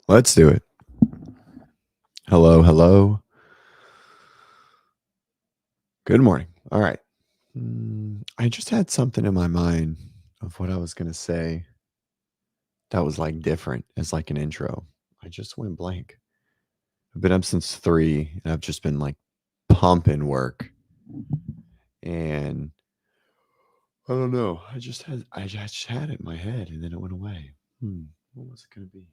Let's do it. Hello, hello. Good morning. All right. I just had something in my mind of what I was going to say that was like different as like an intro. I just went blank. I've been up since 3 and I've just been like pumping work. And I don't know. I just had it in my head and then it went away. What was it going to be?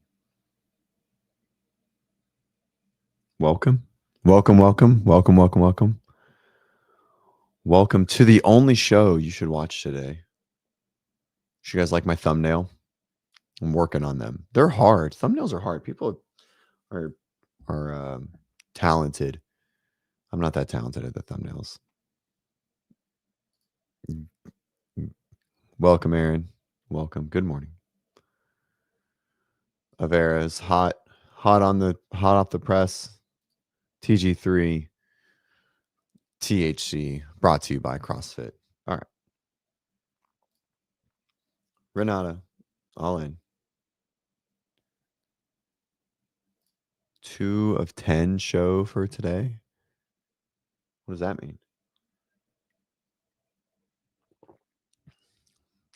Welcome. Welcome, welcome, welcome, welcome, welcome. Welcome to the only show you should watch today. You guys like my thumbnail? I'm working on them. They're hard. Thumbnails are hard. People are talented. I'm not that talented at the thumbnails. Welcome, Aaron. Welcome. Good morning. Avera is hot off the press. TG3 THC brought to you by CrossFit. All right. Renata, all in. 2 of 10 show for today. What does that mean?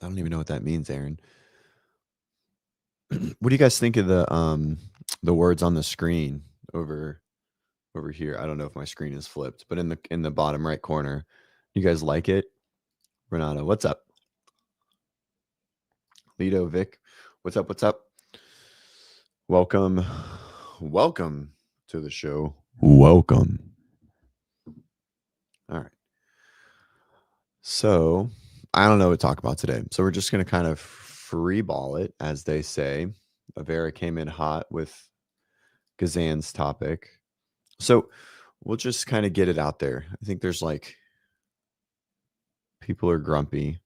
I don't even know what that means, Aaron. What do you guys think of the words on the screen over here? I don't know if my screen is flipped, but in the bottom right corner, you guys like it? Renato, what's up? Lido, Vic, what's up? What's up? Welcome to the show. Welcome. All right. So I don't know what to talk about today. So we're just going to kind of free ball it, as they say. Avera came in hot with Gazan's topic. So we'll just kind of get it out there. I think there's like people are grumpy.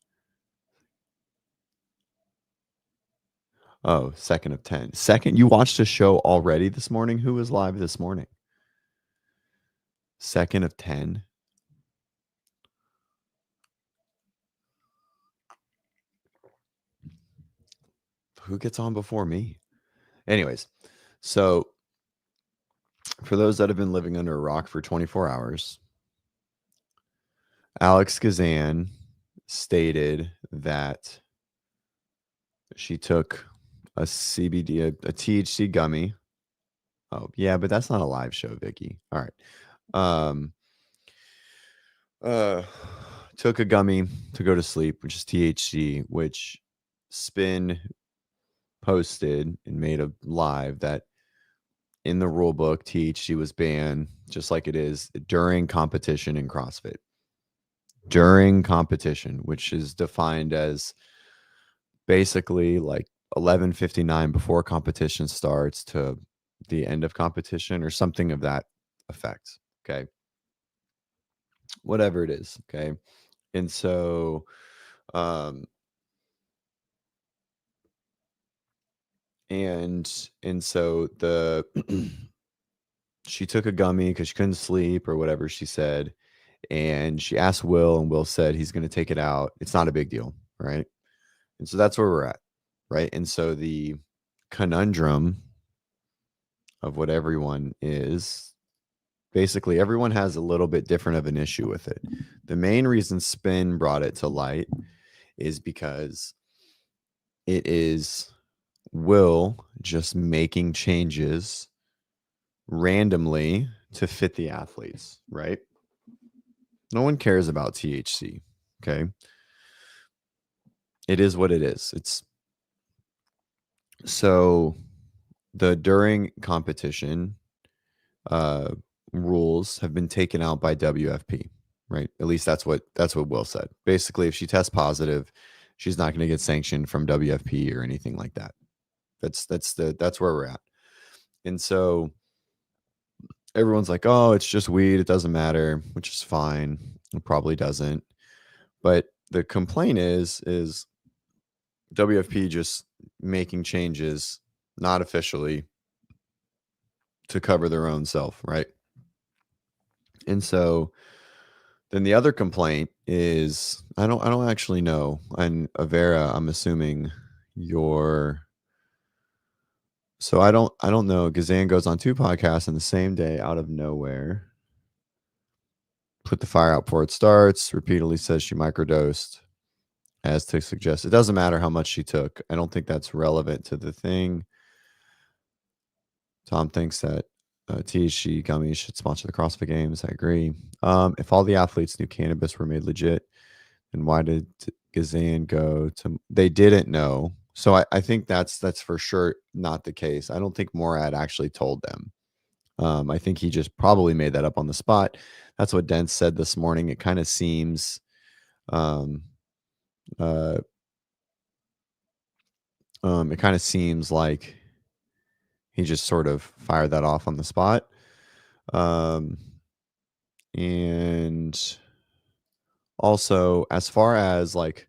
Oh, 2nd of 10. Second, you watched a show already this morning? Who was live this morning? 2nd of 10. Who gets on before me? Anyways, so for those that have been living under a rock for 24 hours, Alex Gazan stated that she took a CBD, a THC gummy. Oh, yeah, but that's not a live show, Vicky. All right. Took a gummy to go to sleep, which is THC, which Spin posted and made a live that in the rule book, THC was banned, just like it is during competition in CrossFit. During competition, which is defined as basically like 11:59 before competition starts to the end of competition or something of that effect. Okay. Whatever it is. Okay. And so, and so the she took a gummy because she couldn't sleep or whatever she said, and she asked Will, and Will said he's going to take it out. It's not a big deal, right? And so that's where we're at, right? And so the conundrum of what everyone is, basically everyone has a little bit different of an issue with it. The main reason Spin brought it to light is because it is Will just making changes randomly to fit the athletes, right? No one cares about THC, okay? It is what it is. It's so the during competition rules have been taken out by WFP, right? At least that's what Will said. Basically, if she tests positive, she's not going to get sanctioned from WFP or anything like that. That's where we're at. And so everyone's like, "Oh, it's just weed. It doesn't matter," which is fine. It probably doesn't. But the complaint is WFP just making changes, not officially, to cover their own self, right? And so then the other complaint is I don't actually know. And Avera, I'm assuming you're So I don't know. Gazan goes on 2 podcasts on the same day out of nowhere. Put the fire out before it starts. Repeatedly says she microdosed, as to suggest. It doesn't matter how much she took. I don't think that's relevant to the thing. Tom thinks that THC gummies should sponsor the CrossFit Games. I agree. If all the athletes knew cannabis were made legit, then why did Gazan go to? They didn't know. So I think that's for sure not the case. I don't think Morad actually told them. I think he just probably made that up on the spot. That's what Dent said this morning. It kind of seems um, uh, it kind of seems like he just sort of fired that off on the spot. And also, as far as like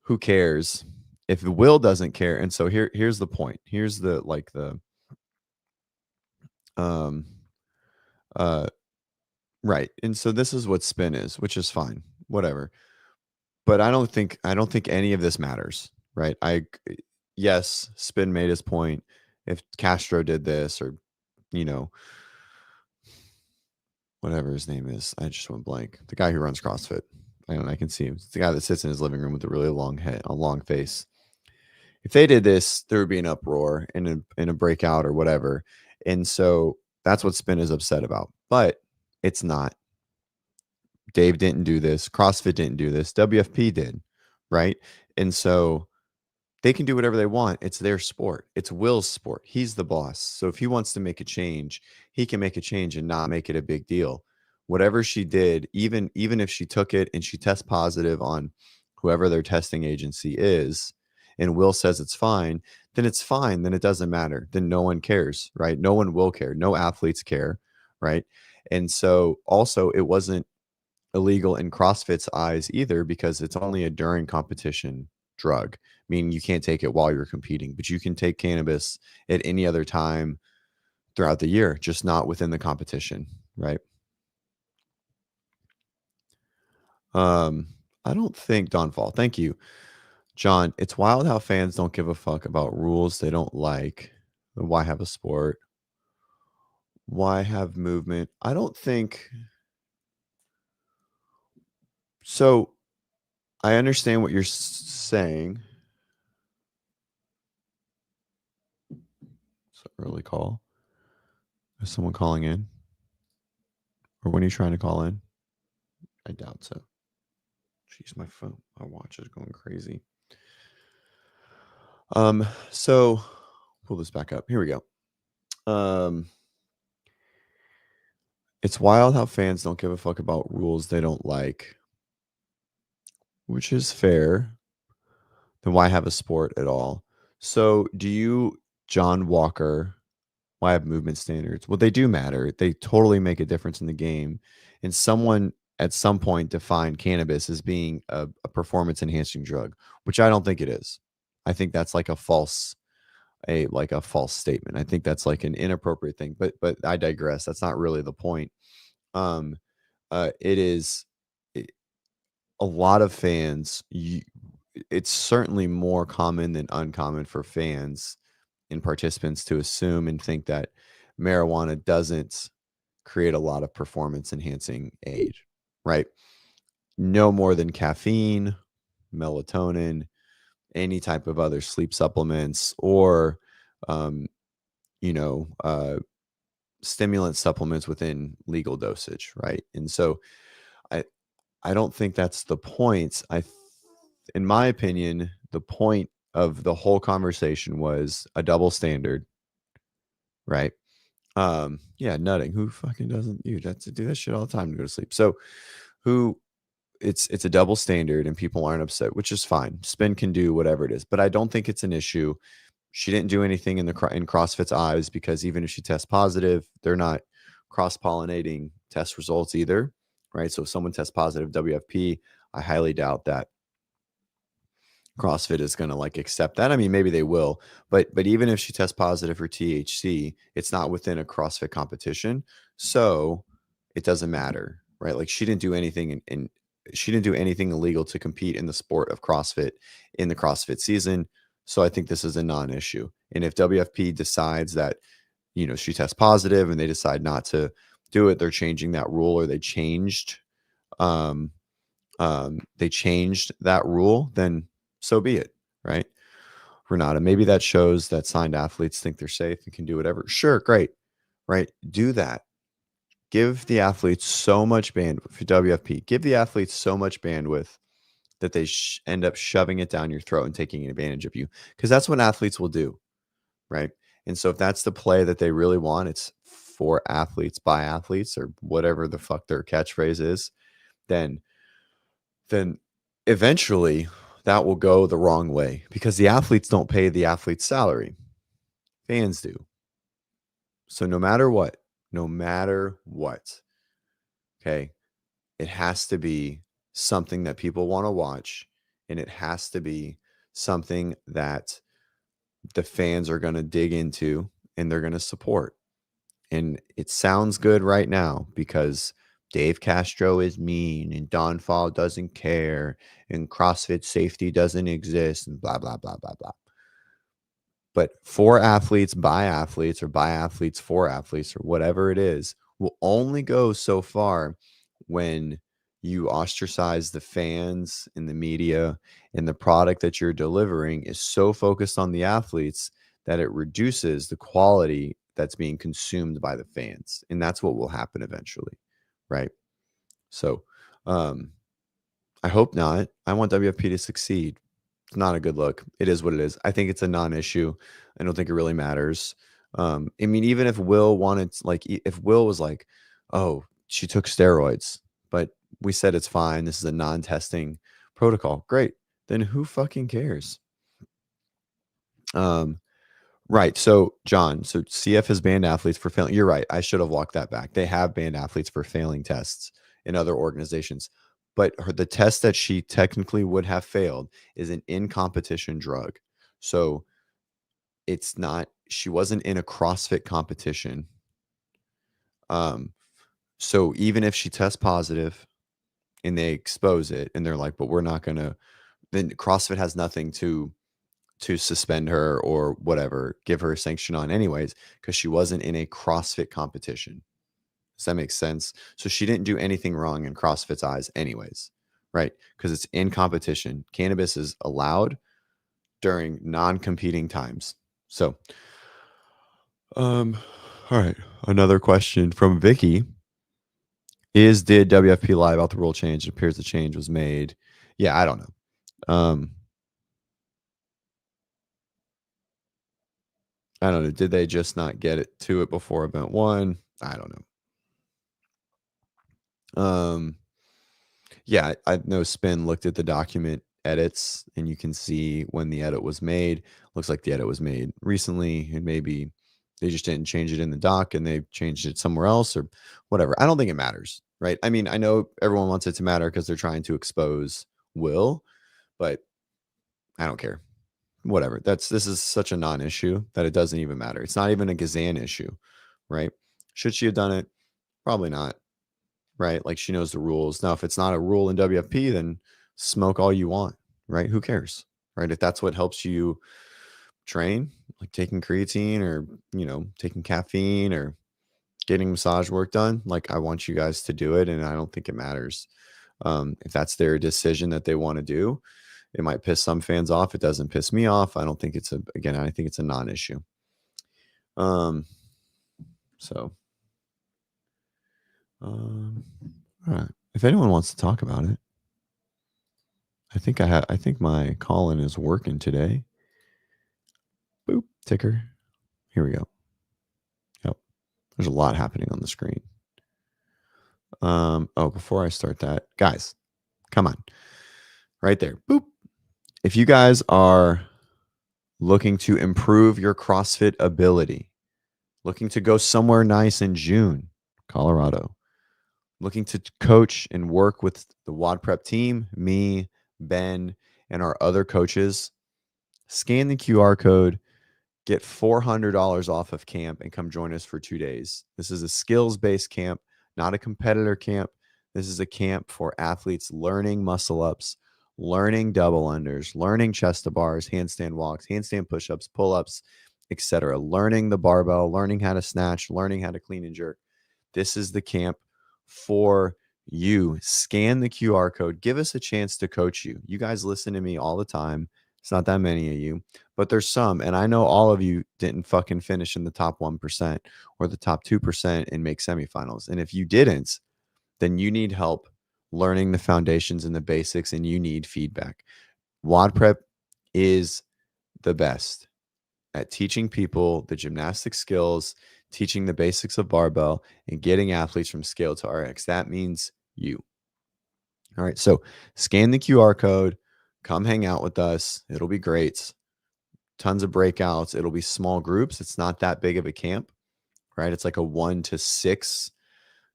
who cares if Will doesn't care, and so here's the point. Here's the like the um uh right. And so this is what spin is, which is fine. Whatever. But I don't think any of this matters, right? Yes, spin made his point. If Castro did this, or you know, whatever his name is, I just went blank. The guy who runs CrossFit. I can see him. It's the guy that sits in his living room with a really long head, a long face. If they did this, there would be an uproar and a breakout or whatever. And so that's what spin is upset about. But it's not. Dave didn't do this. CrossFit didn't do this. WFP did, right? And so they can do whatever they want. It's their sport. It's Will's sport. He's the boss. So if he wants to make a change, he can make a change and not make it a big deal. Whatever she did, even if she took it and she tests positive on whoever their testing agency is, and Will says it's fine, then it's fine. Then it doesn't matter. Then no one cares, right? No one will care. No athletes care, right? And so also it wasn't illegal in CrossFit's eyes either, because it's only a during competition drug, meaning you can't take it while you're competing, but you can take cannabis at any other time throughout the year, just not within the competition, right? I don't think Dawnfall. Thank you, John. It's wild how fans don't give a fuck about rules they don't like. Why have a sport? Why have movement? I don't think so. I understand what you're saying. It's an early call. Is someone calling in? Or when are you trying to call in? I doubt so. Jeez, my phone, my watch is going crazy. So pull this back up. Here we go. It's wild how fans don't give a fuck about rules they don't like, which is fair. Then why have a sport at all? So do you, John Walker, why have movement standards? Well, they do matter. They totally make a difference in the game. And someone at some point defined cannabis as being a performance enhancing drug, which I don't think it is. I think that's like a false statement. I think that's like an inappropriate thing. But I digress. That's not really the point. Um, it is a lot of fans. It's certainly more common than uncommon for fans and participants to assume and think that marijuana doesn't create a lot of performance enhancing aid, right? No more than caffeine, melatonin, any type of other sleep supplements, or um, you know, stimulant supplements within legal dosage, right? And so I I don't think that's the point. In my opinion, the point of the whole conversation was a double standard, right? Yeah, nutting. Who fucking doesn't you that's do that shit all the time to go to sleep. So who it's a double standard and people aren't upset, which is fine. Spin can do whatever it is, but I don't think it's an issue. She didn't do anything in CrossFit's eyes, because even if she tests positive, they're not cross-pollinating test results either, right? So if someone tests positive WFP, I highly doubt that CrossFit is going to like accept that. I mean, maybe they will, but even if she tests positive for THC, it's not within a CrossFit competition, so it doesn't matter, right? Like she didn't do anything, she didn't do anything illegal to compete in the sport of CrossFit in the CrossFit season, So I think this is a non-issue. And if WFP decides that, she tests positive and they decide not to do it, they're changing that rule, or um, they changed that rule, then so be it, right? Renata, maybe that shows that signed athletes think they're safe and can do whatever. Sure, great, right? Do that. Give the athletes so much bandwidth for WFP. Give the athletes so much bandwidth that they end up shoving it down your throat and taking advantage of you, because that's what athletes will do, right? And so if that's the play that they really want, it's for athletes by athletes, or whatever the fuck their catchphrase is, then eventually that will go the wrong way, because the athletes don't pay the athlete's salary. Fans do. So no matter what, okay, it has to be something that people want to watch, and it has to be something that the fans are going to dig into and they're going to support. And it sounds good right now because Dave Castro is mean and Don Fall doesn't care and CrossFit safety doesn't exist and blah, blah, blah, blah, blah. But for athletes, by athletes, or by athletes, for athletes, or whatever it is, will only go so far when you ostracize the fans and the media, and the product that you're delivering is so focused on the athletes that it reduces the quality that's being consumed by the fans. And that's what will happen eventually, right? So I hope not. I want WFP to succeed. It's not a good look. It is what it is. I think it's a non-issue. I don't think it really matters. I mean, even if Will wanted, like, if Will was like, oh, she took steroids, but we said it's fine, this is a non-testing protocol, great. Then who fucking cares? Right. So, John, so CF has banned athletes for failing. You're right. I should have walked that back. They have banned athletes for failing tests in other organizations. But the test that she technically would have failed is an in-competition drug. So it's not, she wasn't in a CrossFit competition. So even if she tests positive and they expose it and they're like, but we're not going to, then CrossFit has nothing to suspend her or whatever, give her a sanction on anyways, because she wasn't in a CrossFit competition. Does that make sense? So she didn't do anything wrong in CrossFit's eyes anyways, right? Because it's in competition. Cannabis is allowed during non-competing times. So, all right. Another question from Vicky is, did WFP lie about the rule change? It appears the change was made. Yeah, I don't know. I don't know. Did they just not get it to it before event one? I don't know. Yeah, I know Spin looked at the document edits, and you can see when the edit was made. Looks like the edit was made recently, and maybe they just didn't change it in the doc and they changed it somewhere else or whatever. I don't think it matters, right? I mean, I know everyone wants it to matter because they're trying to expose Will, but I don't care. Whatever. This is such a non-issue that it doesn't even matter. It's not even a Gazan issue, right? Should she have done it? Probably not, right? Like, she knows the rules. Now, if it's not a rule in WFP, then smoke all you want, right? Who cares, right? If that's what helps you train, like taking creatine or, taking caffeine or getting massage work done, like, I want you guys to do it, and I don't think it matters. If that's their decision that they want to do, it might piss some fans off. It doesn't piss me off. I don't think I think it's a non-issue. So, all right. If anyone wants to talk about it, I think my call-in is working today. Boop, ticker. Here we go. Yep. There's a lot happening on the screen. Before I start that, guys, come on. Right there. Boop. If you guys are looking to improve your CrossFit ability, looking to go somewhere nice in June, Colorado, looking to coach and work with the WODprep team, me, Ben, and our other coaches, scan the QR code, get $400 off of camp, and come join us for 2 days. This is a skills-based camp, not a competitor camp. This is a camp for athletes learning muscle ups, learning double unders, learning chest to bars, handstand walks, handstand push-ups, pull-ups, etc. Learning the barbell, learning how to snatch, learning how to clean and jerk. This is the camp for you. Scan the QR code. Give us a chance to coach you. You guys listen to me all the time. It's not that many of you, but there's some. And I know all of you didn't fucking finish in the top 1% or the top 2% and make semifinals. And if you didn't, then you need help learning the foundations and the basics, and you need feedback. WODprep is the best at teaching people the gymnastic skills, teaching the basics of barbell, and getting athletes from scale to RX. That means you. All right. So scan the QR code, come hang out with us. It'll be great. Tons of breakouts. It'll be small groups. It's not that big of a camp, right? It's like a 1-to-6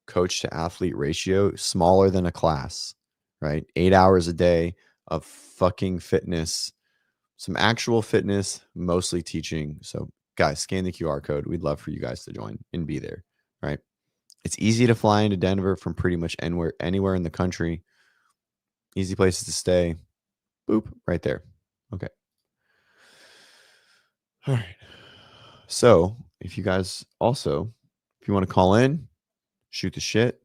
coach to athlete ratio, smaller than a class, right? 8 hours a day of fucking fitness, some actual fitness, mostly teaching. So guys, scan the QR code. We'd love for you guys to join and be there, right? It's easy to fly into Denver from pretty much anywhere in the country. Easy places to stay. Boop, right there. Okay. All right. So if you guys also, if you want to call in, shoot the shit,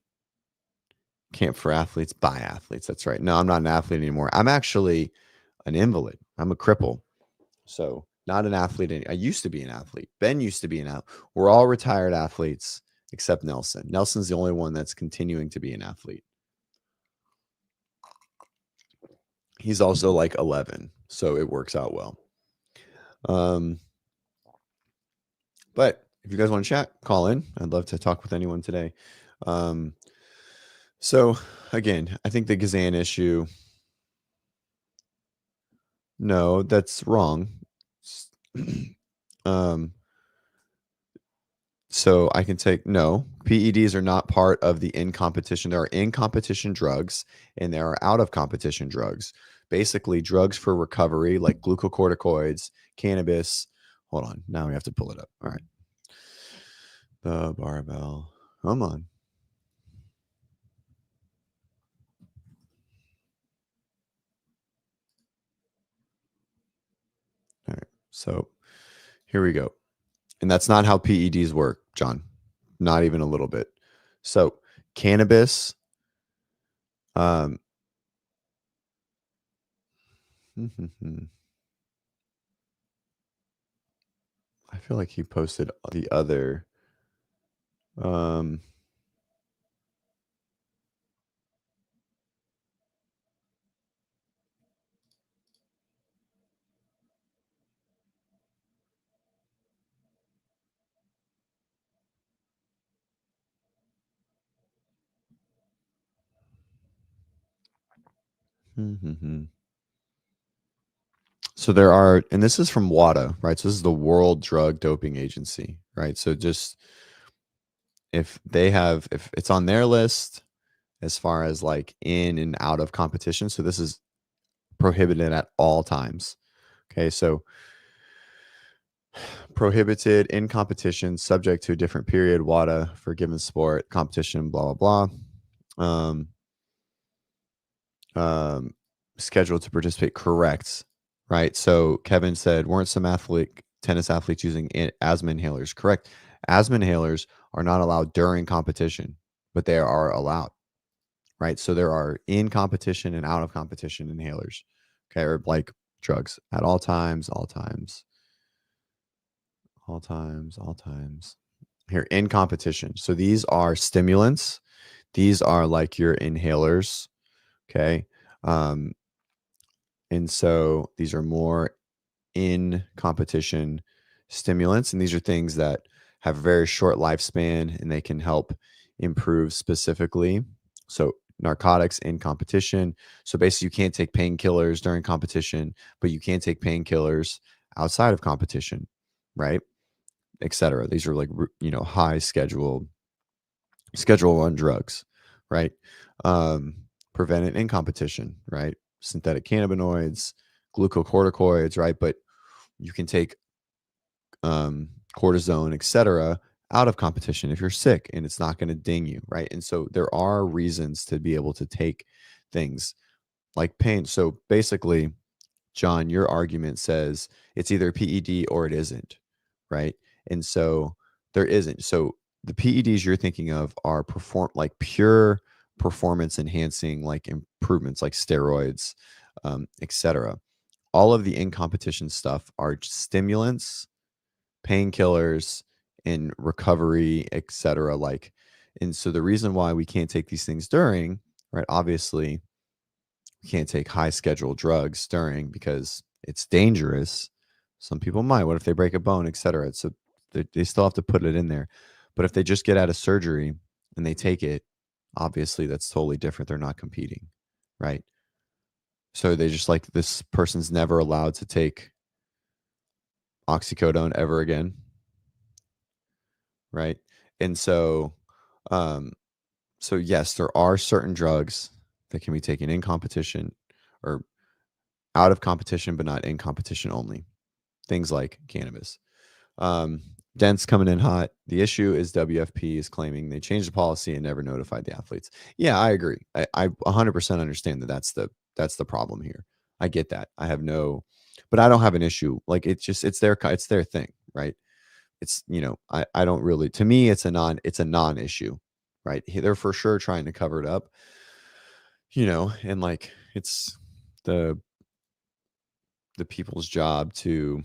camp for athletes, by athletes. That's right. No, I'm not an athlete anymore. I'm actually an invalid. I'm a cripple. So not an athlete. I used to be an athlete. Ben used to be an athlete. We're all retired athletes except Nelson. Nelson's the only one that's continuing to be an athlete. He's also like 11, so it works out well. But if you guys want to chat, call in. I'd love to talk with anyone today. So again, I think the Gazan issue, no, that's wrong. So I can take, no, PEDs are not part of the in competition. There are in competition drugs and there are out of competition drugs. Basically drugs for recovery like glucocorticoids, cannabis. Hold on. Now we have to pull it up. All right. The barbell. Come on. All right. So here we go. And that's not how PEDs work, John. Not even a little bit. So cannabis, I feel like he posted the other, so there are, and this is from WADA, right? So this is the World Drug Doping Agency, right? So just if it's on their list as far as like in and out of competition, so this is prohibited at all times. Okay, so prohibited in competition, subject to a different period, WADA for given sport, competition, blah, blah, blah. Scheduled to participate, correct, right? So Kevin said, weren't some tennis athletes using asthma inhalers? Correct. Asthma inhalers are not allowed during competition, but they are allowed, right? So there are in competition and out of competition inhalers, okay, or like drugs at all times. Here, in competition. So these are stimulants. These are like your inhalers, okay? And so these are more in competition stimulants. And these are things that have a very short lifespan and they can help improve specifically. So narcotics in competition. So basically you can't take painkillers during competition, but you can take painkillers outside of competition, right? Etc. These are like, high schedule on drugs, right? Prevented in competition, right? Synthetic cannabinoids, glucocorticoids, right? But you can take cortisone, etc., out of competition if you're sick and it's not going to ding you, right? And so there are reasons to be able to take things like pain. So basically, John, your argument says it's either PED or it isn't, right? And so there isn't. So the PEDs you're thinking of are like pure performance enhancing, like improvements, like steroids, etc. All of the in competition stuff are stimulants, painkillers, and recovery, etc. Like, and so the reason why we can't take these things during, right? Obviously, you can't take high schedule drugs during because it's dangerous. Some people might. What if they break a bone, et cetera? So they still have to put it in there. But if they just get out of surgery and they take it, obviously that's totally different. They're not competing, right? So they just like this person's never allowed to take oxycodone ever again, right? And so, um, so yes, there are certain drugs that can be taken in competition or out of competition, but not in competition only. Things like cannabis. Um, Dent's coming in hot. The issue is WFP is claiming they changed the policy and never notified the athletes. Yeah, I agree. I 100% understand that that's the problem here. I get that. I have no, but I don't have an issue. Like it's their thing, right? It's I don't really. To me, it's a non-issue, right? They're for sure trying to cover it up, and like it's the people's job to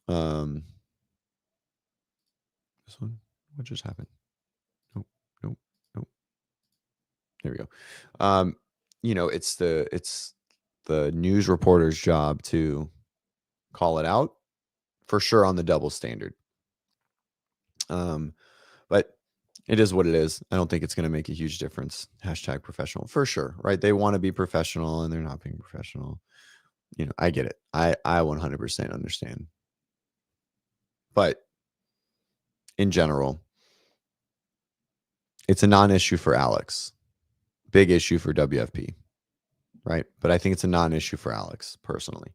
um this one. What just happened? Nope, nope, nope. There we go. It's the news reporter's job to call it out for sure on the double standard. But it is what it is. I don't think it's going to make a huge difference. Hashtag professional for sure, right? They want to be professional and they're not being professional. I get it. I 100% understand. But in general, it's a non-issue for Alex. Big issue for WFP, right? But I think it's a non-issue for Alex personally.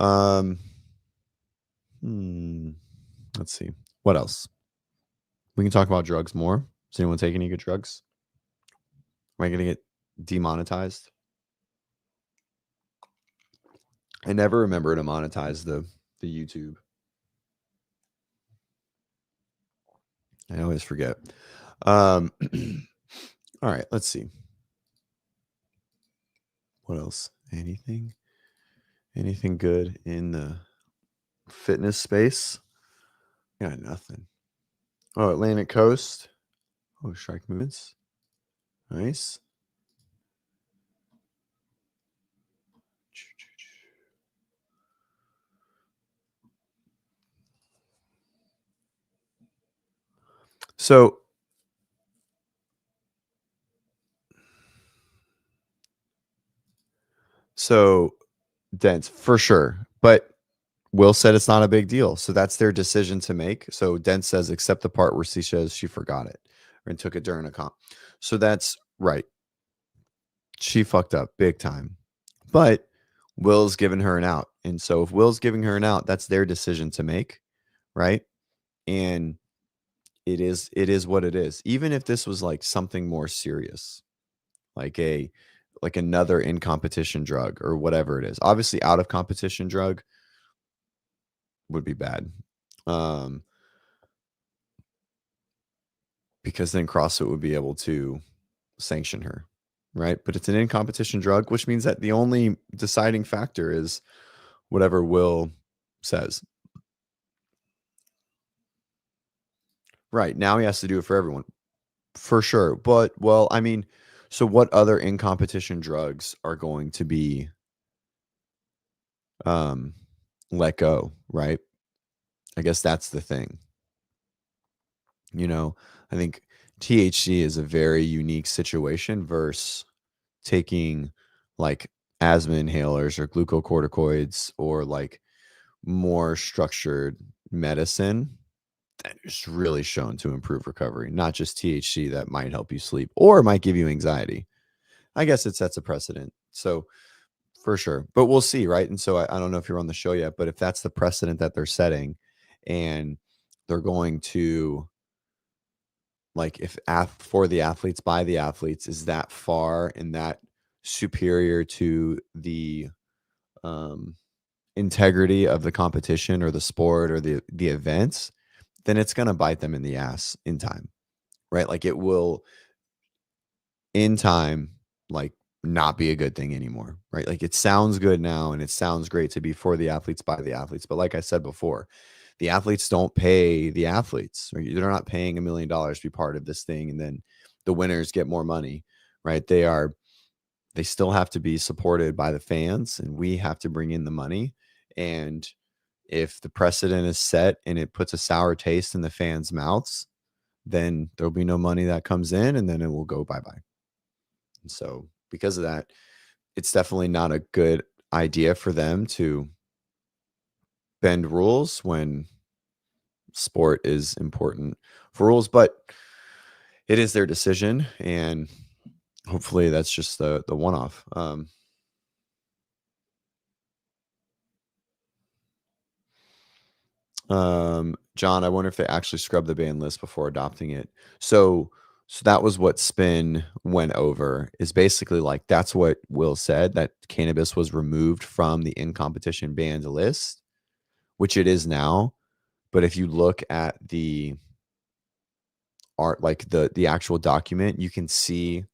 Let's see. What else? We can talk about drugs more. Does anyone take any good drugs? Am I going to get demonetized? I never remember to monetize the YouTube. I always forget. All right, let's see. What else? Anything good in the fitness space? Got nothing. Oh, Atlantic Coast. Oh, strike movements. Nice. So Dent for sure, but Will said it's not a big deal, so that's their decision to make. So Dent says except the part where she says she forgot it and took it during a comp. So that's right. She fucked up big time, but Will's given her an out, and so if Will's giving her an out, that's their decision to make, right? And it is what it is. Even if this was like something more serious, like another in competition drug or whatever it is. Obviously, out of competition drug would be bad, because then CrossFit would be able to sanction her, right? But it's an in competition drug, which means that the only deciding factor is whatever Will says. Right now, he has to do it for everyone, for sure. But well, I mean, so what other in competition drugs are going to be let go, right? I guess that's the thing. I think THC is a very unique situation versus taking like asthma inhalers or glucocorticoids or like more structured medicine that is really shown to improve recovery, not just THC that might help you sleep or might give you anxiety. I guess it sets a precedent. So for sure, but we'll see, right? And so I don't know if you're on the show yet, but if that's the precedent that they're setting and they're going to, like, if for the athletes, by the athletes, is that far and that superior to the integrity of the competition or the sport or the events, then it's going to bite them in the ass in time, right? Like it will in time, like not be a good thing anymore, right? Like it sounds good now and it sounds great to be for the athletes, by the athletes. But like I said before, the athletes don't pay the athletes, or they're not paying $1 million to be part of this thing. And then the winners get more money, right? They still have to be supported by the fans and we have to bring in the money. And if the precedent is set and it puts a sour taste in the fans' mouths, then there'll be no money that comes in and then it will go bye-bye. And so because of that, it's definitely not a good idea for them to bend rules when sport is important for rules, but it is their decision. And hopefully that's just the one-off. John, I wonder if they actually scrubbed the ban list before adopting it. So that was what Spin went over, is basically like that's what Will said, that cannabis was removed from the in competition banned list, which it is now. But if you look at the art, like the actual document, you can see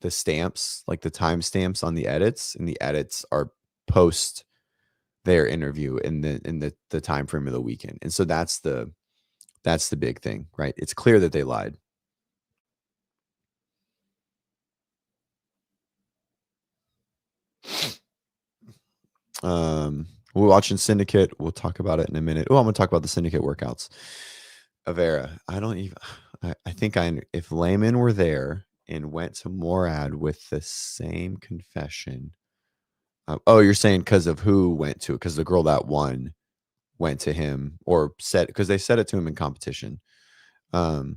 the stamps, like the time stamps on the edits, and the edits are post their interview in the time frame of the weekend. And so that's the big thing, right? It's clear that they lied. We're watching Syndicate. We'll talk about it in a minute. Oh, I'm gonna talk about the Syndicate workouts. Avera. I don't even I think if Layman were there and went to Morad with the same confession. Oh, you're saying because of who went to it? Because the girl that won went to him, or said, because they said it to him in competition. So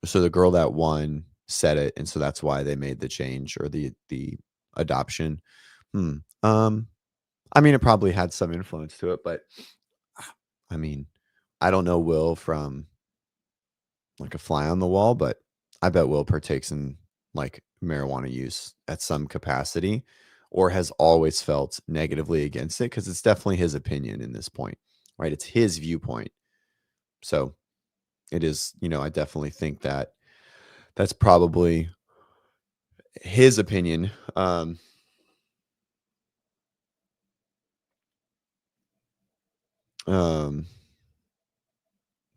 the girl that won said it, and so that's why they made the change or the adoption. Hmm. I mean, it probably had some influence to it, but I mean, I don't know Will from like a fly on the wall, but I bet Will partakes in like marijuana use at some capacity, or has always felt negatively against it, because it's definitely his opinion in this point, right? It's his viewpoint. So it is, I definitely think that that's probably his opinion. Um,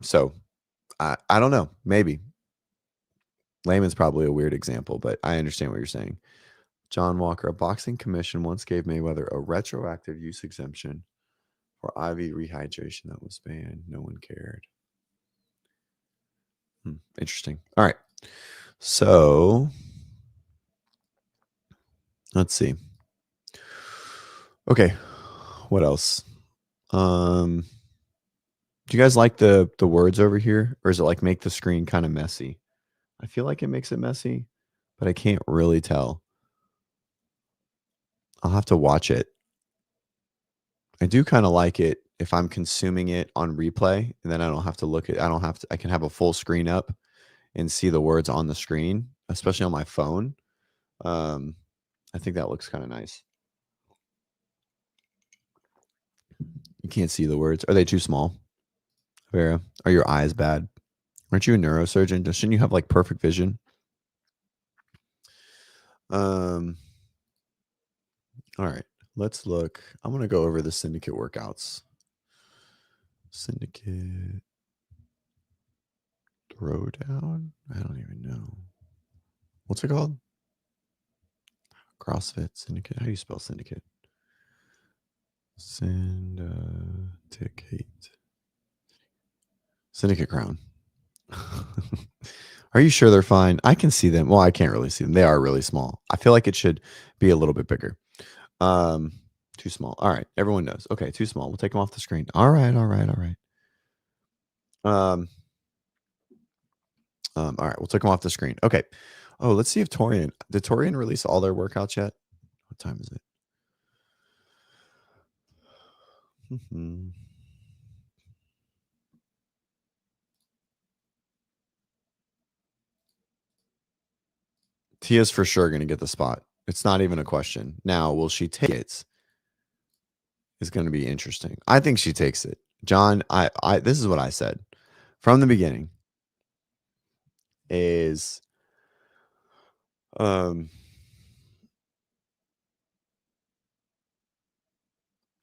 so I don't know. Maybe Layman's probably a weird example, but I understand what you're saying. John Walker, a boxing commission once gave Mayweather a retroactive use exemption for IV rehydration that was banned. No one cared. Interesting. All right. So let's see. Okay. What else? Do you guys like the words over here, or is it like make the screen kind of messy? I feel like it makes it messy, but I can't really tell. I'll have to watch it. I do kind of like it if I'm consuming it on replay, and then I don't have to look at, I can have a full screen up and see the words on the screen, especially on my phone. I think that looks kind of nice. You can't see the words. Are they too small? Vera, are your eyes bad? Aren't you a neurosurgeon? Shouldn't you have like perfect vision? Um, all right, let's look. I'm gonna go over the Syndicate workouts. Syndicate Throwdown? I don't even know. What's it called? CrossFit Syndicate. How do you spell Syndicate? Syndicate. Syndicate Crown. Are you sure they're fine? I can see them. Well, I can't really see them. They are really small. I feel like it should be a little bit bigger. Too small. All right. Everyone knows. Okay, too small. We'll take them off the screen. All right. All right. All right. All right. We'll take them off the screen. Okay. Oh, let's see if did Torian release all their workouts yet? What time is it? Tia's for sure going to get the spot. It's not even a question. Now, will she take it? Is going to be interesting. I think she takes it. John, this is what I said from the beginning is um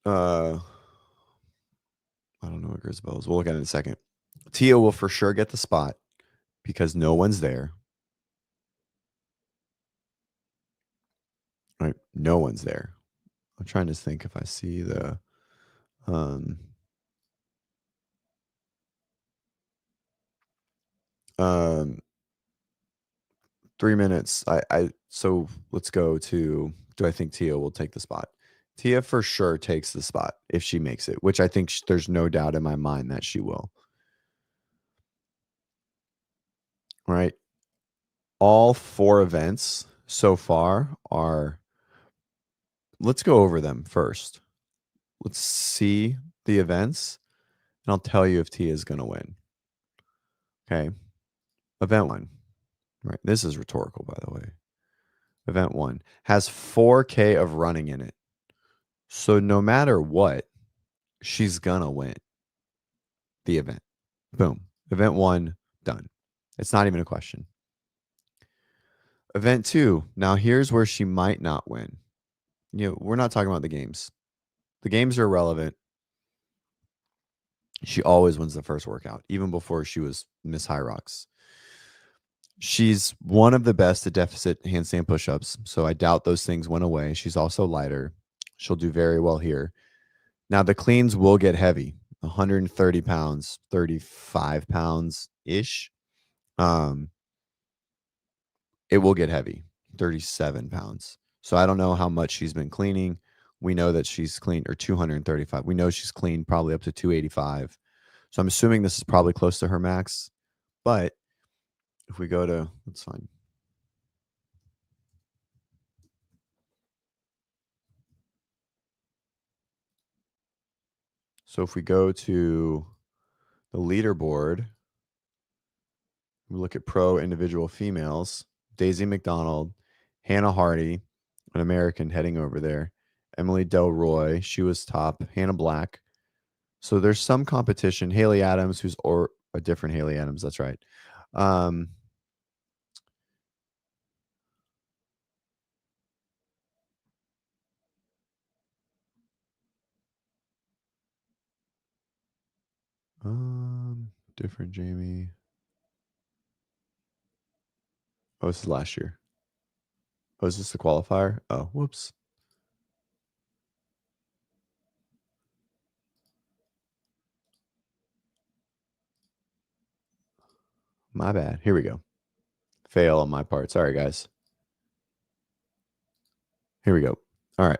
I don't know what Grisabelle is. We'll look at it in a second. Tia will for sure get the spot because no one's there. Right? No one's there. I'm trying to think if I see the 3 minutes. So let's go to, do I think Tia will take the spot? Tia for sure takes the spot if she makes it, which I think there's no doubt in my mind that she will. Right? All 4 events so far are, let's go over them first. Let's see the events, and I'll tell you if Tia is going to win. Okay. Event 1. Right. This is rhetorical, by the way. Event 1 has 4K of running in it. So no matter what, she's going to win the event. Boom. Event 1 done. It's not even a question. Event 2. Now here's where she might not win. We're not talking about the games. The games are irrelevant. She always wins the first workout, even before she was Miss High Rocks. She's one of the best at deficit handstand push-ups, so I doubt those things went away. She's also lighter. She'll do very well here. Now, the cleans will get heavy, 130 pounds, 35 pounds-ish. It will get heavy, 37 pounds. So I don't know how much she's been cleaning. We know that she's cleaned, or 235. We know she's cleaned probably up to 285. So I'm assuming this is probably close to her max. But if we go to, that's fine. So if we go to the leaderboard, we look at pro individual females, Daisy McDonald, Hannah Hardy, an American heading over there, Emily Delroy, she was top, Hannah Black. So there's some competition. Haley Adams, who's or a different Haley Adams, that's right. Different Jamie. Oh, this is last year. Oh, is this the qualifier? Oh, whoops. My bad. Here we go. Fail on my part. Sorry, guys. Here we go. All right.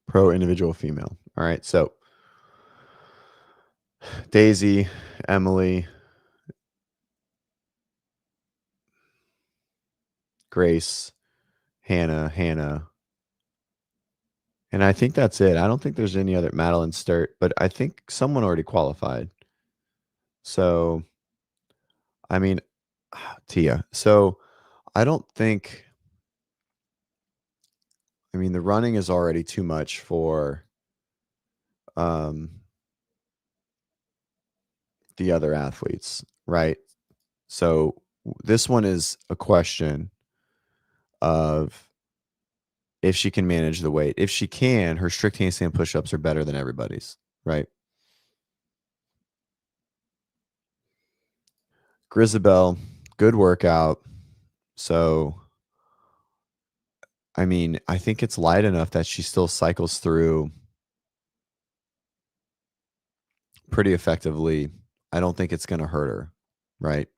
Pro individual female. All right. So Daisy, Emily, Grace, Hannah. And I think that's it. I don't think there's any other, Madeline Sturt, but I think someone already qualified. So, I mean, Tia. So I don't think, I mean, the running is already too much for the other athletes, right? So this one is a question of if she can manage the weight. If she can, her strict handstand push-ups are better than everybody's, right? Grisabelle, good workout. So, I mean, I think it's light enough that she still cycles through pretty effectively. I don't think it's going to hurt her, right?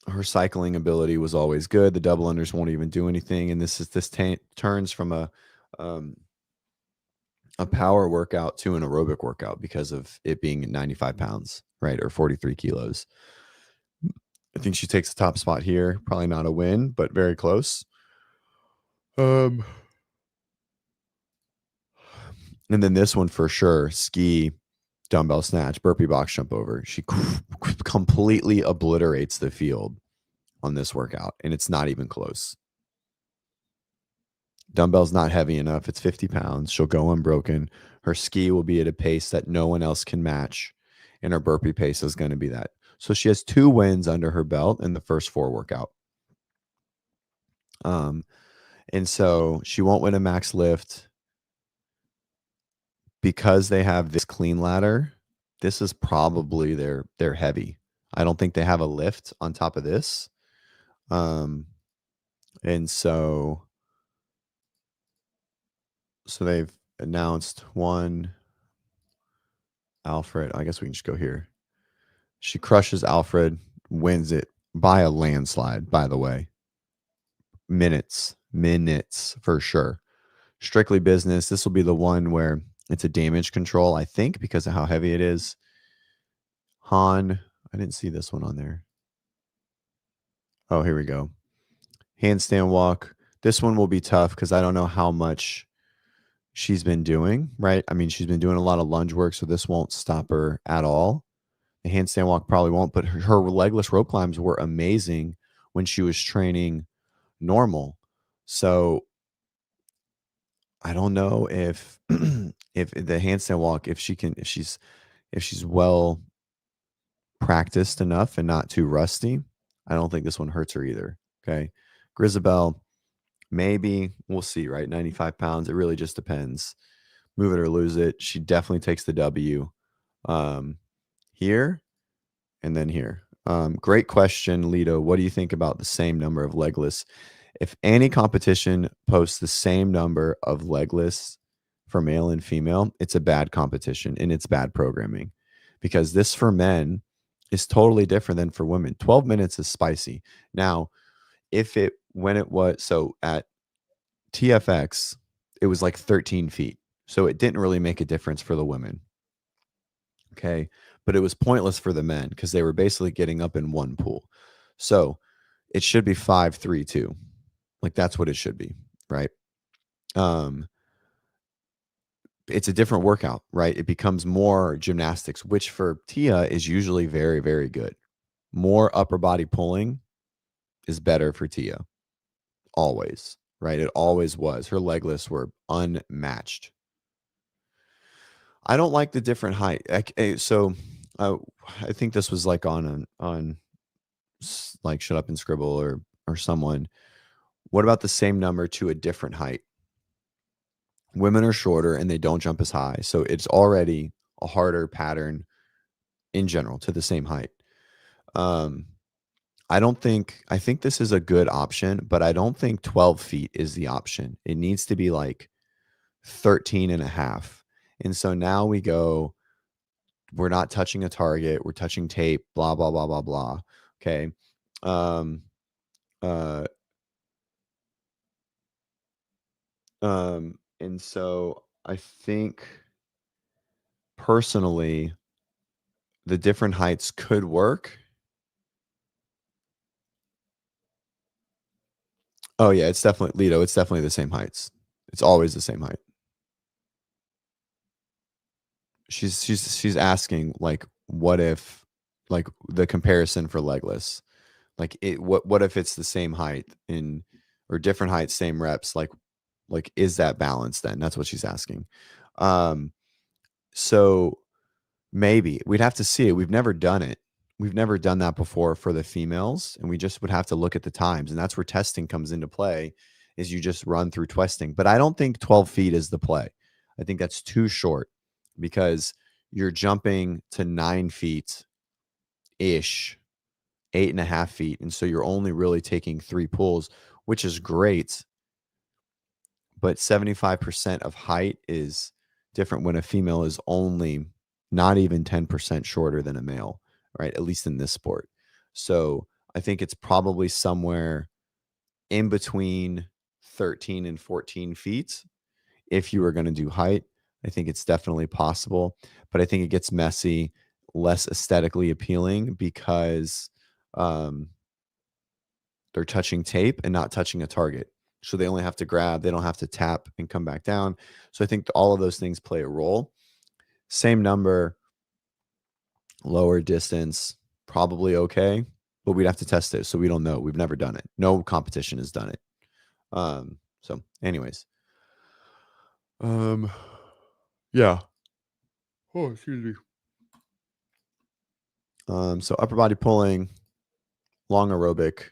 Her cycling ability was always good. The double unders won't even do anything. And this turns from a power workout to an aerobic workout because of it being 95 pounds, right? Or 43 kilos. I think she takes the top spot here. Probably not a win, but very close. And then this one for sure, ski dumbbell snatch, burpee box jump over. She completely obliterates the field on this workout, and it's not even close. Dumbbell's not heavy enough. It's 50 pounds. She'll go unbroken. Her ski will be at a pace that no one else can match, and her burpee pace is going to be that. So she has 2 wins under her belt in the first 4 workout. And so she won't win a max lift because they have this clean ladder. This is probably their heavy. I don't think they have a lift on top of this. And so they've announced one Alfred. I guess we can just go here. She crushes Alfred, wins it by a landslide, by the way. Minutes for sure. Strictly business. This will be the one where it's a damage control, I think, because of how heavy it is. Han, I didn't see this one on there. Oh, here we go. Handstand walk. This one will be tough because I don't know how much she's been doing, right? I mean, she's been doing a lot of lunge work, so this won't stop her at all. The handstand walk probably won't, but her legless rope climbs were amazing when she was training normal. So I don't know if if the handstand walk, if she's well practiced enough and not too rusty, I don't think this one hurts her either. Okay. Grisabelle, maybe we'll see, right? 95 pounds. It really just depends. Move it or lose it. She definitely takes the W here and then here. Great question, Lito. What do you think about the same number of legless? If any competition posts the same number of legless for male and female, it's a bad competition and it's bad programming, because this for men is totally different than for women. 12 minutes is spicy. Now, when it was, so at TFX, it was like 13 feet. So it didn't really make a difference for the women. Okay. But it was pointless for the men because they were basically getting up in one pool. So it should be 5-3-2. Like that's what it should be. Right. It's a different workout, right? It becomes more gymnastics, which for Tia is usually very, very good. More upper body pulling is better for Tia. Always, right? It always was. Her legless were unmatched. I don't like the different height. I think this was like on like Shut Up and Scribble or someone. What about the same number to a different height? Women are shorter and they don't jump as high. So it's already a harder pattern in general to the same height. I think this is a good option, but I don't think 12 feet is the option. It needs to be like 13 and a half. And so now we're not touching a target. We're touching tape, blah, blah, blah, blah, blah. Okay. And so I think personally, the different heights could work. Oh yeah, it's definitely Lito. It's definitely the same heights. It's always the same height. She's asking like, what if, like the comparison for legless, like what if it's the same height or different heights, same reps, like is that balanced then? That's what she's asking. So maybe we'd have to see it. We've never done it. We've never done that before for the females, and we just would have to look at the times, and that's where testing comes into play. Is you just run through testing, but I don't think 12 feet is the play. I think that's too short because you're jumping to 9 feet ish, 8.5 feet, and so you're only really taking 3 pulls, which is great. But 75% of height is different when a female is only not even 10% shorter than a male, right? At least in this sport. So I think it's probably somewhere in between 13 and 14 feet. If you were going to do height, I think it's definitely possible, but I think it gets messy, less aesthetically appealing because they're touching tape and not touching a target. So they only have to grab, they don't have to tap and come back down. So I think all of those things play a role. Same number. lower distance, probably okay, but we'd have to test it. So we don't know. We've never done it. No competition has done it. So anyways, yeah. Oh, excuse me. So upper body pulling, long aerobic,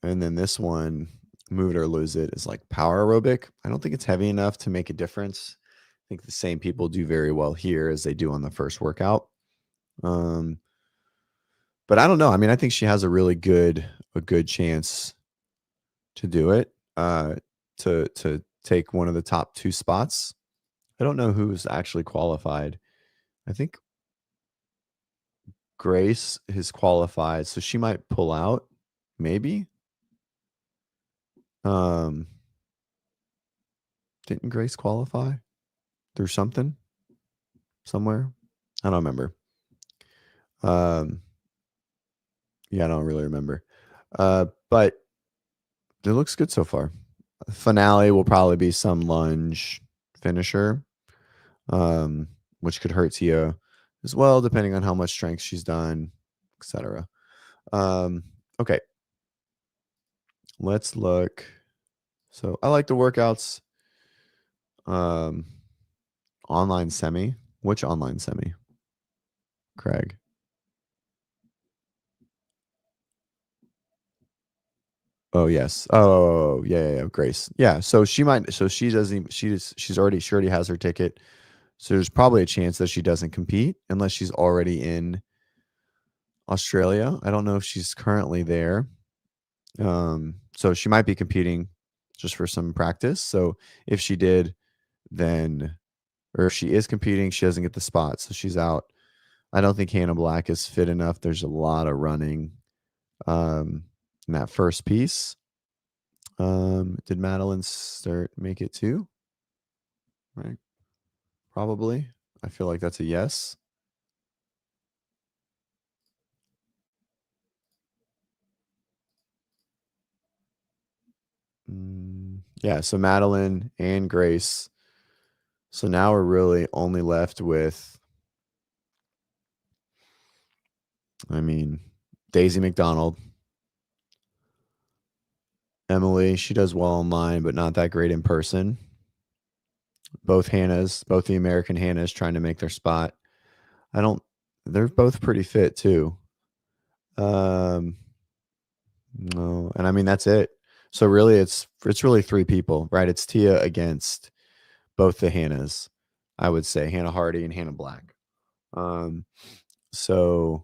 and then this one, move it or lose it, is like power aerobic. I don't think it's heavy enough to make a difference. I think the same people do very well here as they do on the first workout. But I don't know. I mean, I think she has a good chance to do it. To take one of the top 2 spots. I don't know who's actually qualified. I think Grace has qualified, so she might pull out, maybe. Didn't Grace qualify through something somewhere? I don't remember. Yeah, I don't really remember. But it looks good so far. Finale will probably be some lunge finisher, which could hurt Tia as well, depending on how much strength she's done, etc. Okay, let's look. So I like the workouts. Online semi. Which online semi? Craig. Oh yes. Oh yeah. Grace. Yeah. So she might. So she doesn't. She already has her ticket. So there's probably a chance that she doesn't compete unless she's already in Australia. I don't know if she's currently there. So she might be competing just for some practice. So if she did, then, or if she is competing, she doesn't get the spot. So she's out. I don't think Hannah Black is fit enough. There's a lot of running in that first piece. Did Madeline make it too? Right. Probably. I feel like that's a yes. Yeah, so Madeline and Grace. So now we're really only left with, I mean, Daisy McDonald. Emily, she does well online, but not that great in person. Both the American Hannahs trying to make their spot. They're both pretty fit too. No, and I mean, that's it. So really it's really 3 people, right? It's Tia against both the Hannahs. I would say Hannah Hardy and Hannah Black. So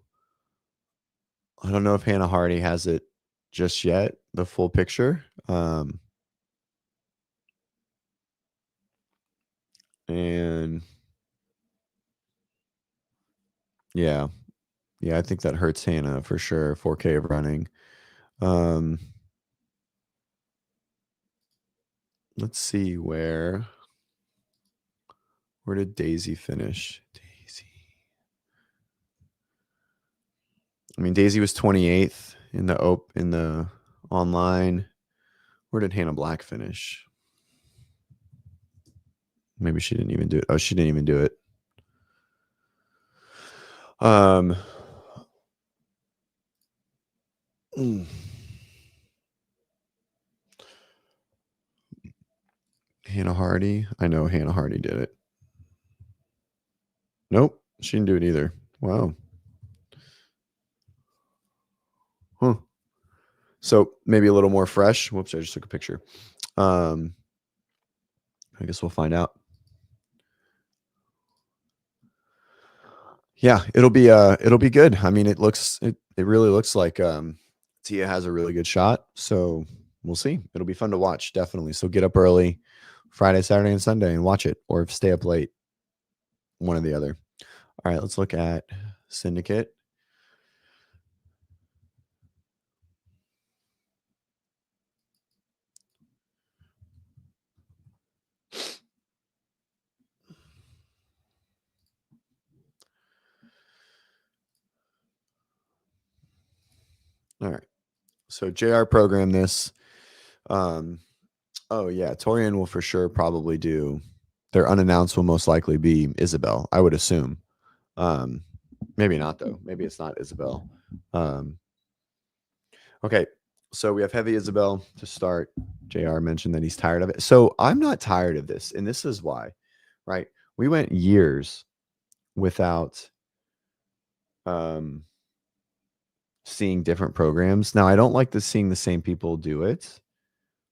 I don't know if Hannah Hardy has it just yet, the full picture. And yeah, I think that hurts Hannah for sure. 4K of running. Let's see where did Daisy finish? Daisy. I mean, Daisy was 28th in the online. Where did Hannah Black finish? Maybe she didn't even do it. Oh, she didn't even do it. Hannah Hardy. I know Hannah Hardy did it. Nope, she didn't do it either. Wow. Huh. So maybe a little more fresh. Whoops, I just took a picture. I guess we'll find out. Yeah, it'll be good. I mean, it really looks like Tia has a really good shot. So we'll see. It'll be fun to watch, definitely. So get up early Friday, Saturday, and Sunday and watch it, or stay up late. One or the other. All right, let's look at Syndicate. All right. So JR programmed this. Oh yeah, Torian will for sure probably do. Their unannounced will most likely be Isabel, I would assume. Maybe not though. Maybe it's not Isabel. Okay. So we have heavy Isabel to start. JR mentioned that he's tired of it. So I'm not tired of this. And this is why, right? We went years without seeing different programs. Now, I don't like seeing the same people do it,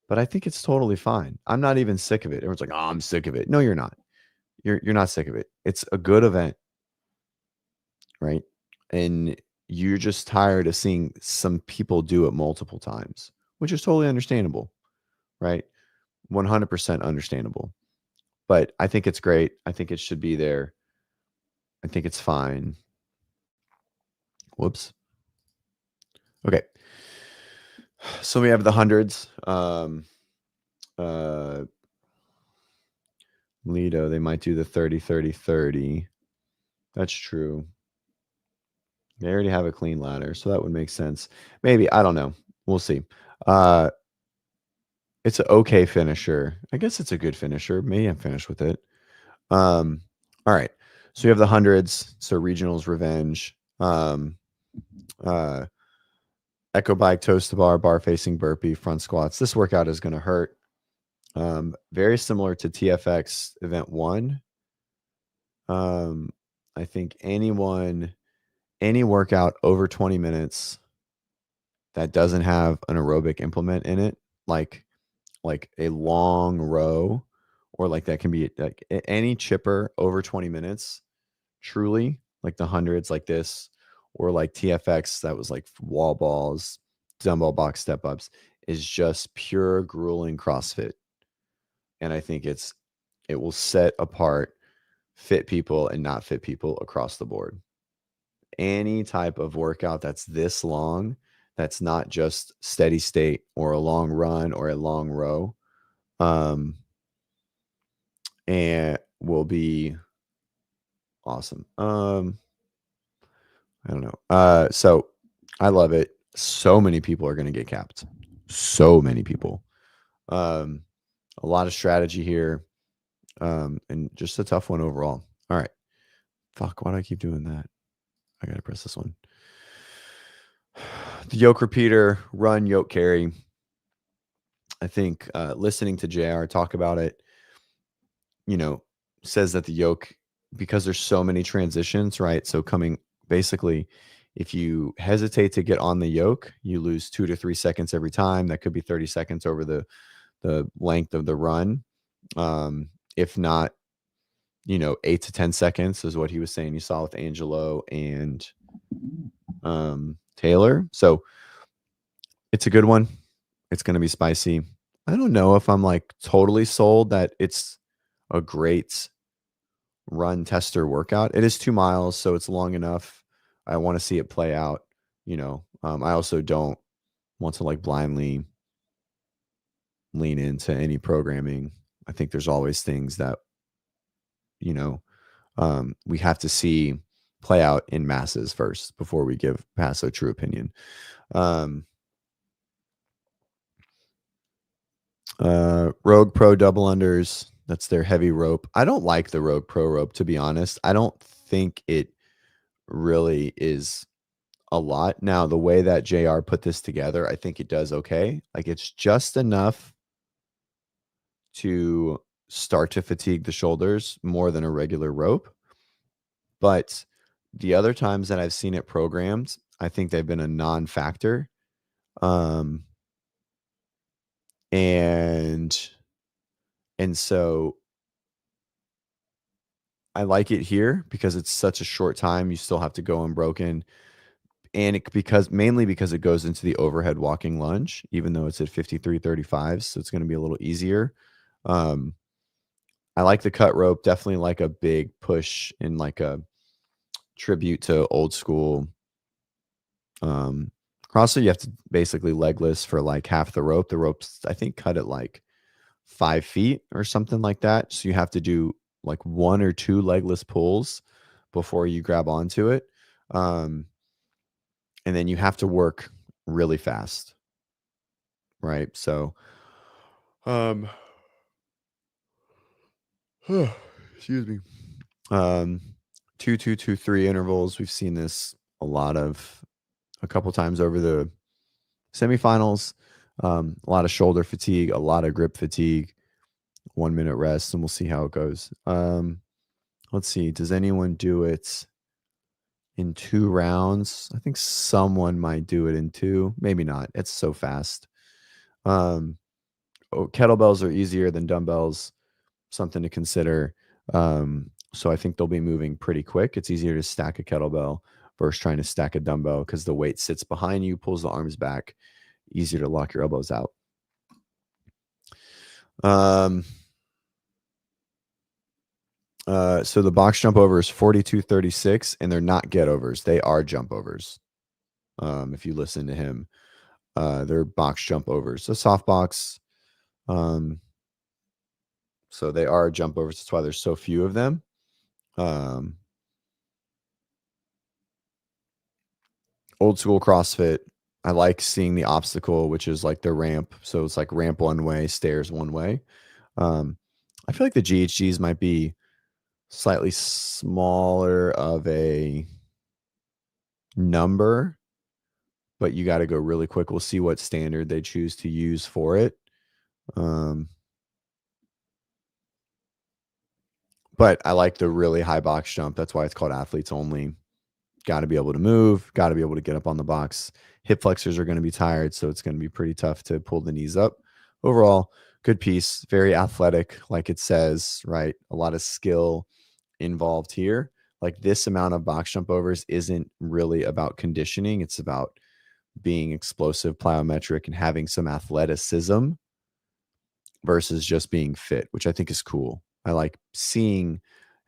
but I think it's totally fine. I'm not even sick of it. Everyone's like, "Oh, I'm sick of it." No, you're not. You're not sick of it. It's a good event, right? And you're just tired of seeing some people do it multiple times, which is totally understandable, right? 100% understandable. But I think it's great. I think it should be there. I think it's fine. Whoops. Okay. So we have the hundreds. Lido, they might do the 30, 30, 30. That's true. They already have a clean ladder, so that would make sense. Maybe. I don't know. We'll see. It's an okay finisher. I guess it's a good finisher. Maybe I'm finished with it. All right. So you have the hundreds. So regionals, revenge. Echo bike, toes to bar facing burpee, front squats. This workout is going to hurt. Very similar to TFX event 1. I think any workout over 20 minutes that doesn't have an aerobic implement in it, like a long row, or like that can be like any chipper over 20 minutes, truly, like the hundreds like this, or like TFX that was like wall balls, dumbbell box step ups, is just pure grueling CrossFit. And I think it will set apart fit people and not fit people across the board. Any type of workout that's this long, that's not just steady state or a long run or a long row, and will be awesome. I don't know. So I love it. So many people are going to get capped. So many people. A lot of strategy here, and just a tough one overall. All right. Fuck, why do I keep doing that? I got to press this one. The yoke repeater, run, yoke carry. I think listening to JR talk about it, says that the yoke, because there's so many transitions, right? So basically, if you hesitate to get on the yoke, you lose 2 to 3 seconds every time. That could be 30 seconds over the length of the run. If not, 8 to 10 seconds is what he was saying. You saw with Angelo and Taylor. So it's a good one. It's going to be spicy. I don't know if I'm like totally sold that it's a great run tester workout. It is 2 miles, so it's long enough. I want to see it play out. I also don't want to like blindly lean into any programming. I think there's always things that, we have to see play out in masses first before we pass a true opinion. Rogue Pro double unders. That's their heavy rope. I don't like the Rogue Pro rope, to be honest. I don't think it really is a lot. Now, the way that JR put this together, I think it does okay. Like it's just enough to start to fatigue the shoulders more than a regular rope. But the other times that I've seen it programmed, I think they've been a non-factor. And so I like it here because it's such a short time. You still have to go unbroken. And mainly because it goes into the overhead walking lunge, even though it's at 53.35. So it's going to be a little easier. I like the cut rope. Definitely like a big push in like a tribute to old school. CrossFit, you have to basically legless for like half the rope. The rope's, I think, cut at like 5 feet or something like that. So you have to do like 1 or 2 legless pulls before you grab onto it. And then you have to work really fast. Right. So, excuse me. 2-2-2-3 intervals. We've seen this a couple times over the semifinals. A lot of shoulder fatigue, a lot of grip fatigue, 1 minute rest, and we'll see how it goes. Let's see. Does anyone do it in 2 rounds? I think someone might do it in 2. Maybe not. It's so fast. Kettlebells are easier than dumbbells. Something to consider. So I think they'll be moving pretty quick. It's easier to stack a kettlebell versus trying to stack a dumbbell because the weight sits behind you, pulls the arms back, easier to lock your elbows out. So the box jump over is 42.36, and they're not get overs. They are jump overs. If you listen to him, they're box jump overs. So soft box. So they are jump overs. That's why there's so few of them. Old school CrossFit, I like seeing the obstacle, which is like the ramp. So it's like ramp one way, stairs one way. I feel like the GHGs might be slightly smaller of a number, but you got to go really quick. We'll see what standard they choose to use for it. But I like the really high box jump. That's why it's called athletes only. Got to be able to move, got to be able to get up on the box. Hip flexors are going to be tired, so it's going to be pretty tough to pull the knees up. Overall, good piece, very athletic, like it says, right? A lot of skill involved here. Like this amount of box jump overs isn't really about conditioning. It's about being explosive, plyometric, and having some athleticism versus just being fit, which I think is cool. I like seeing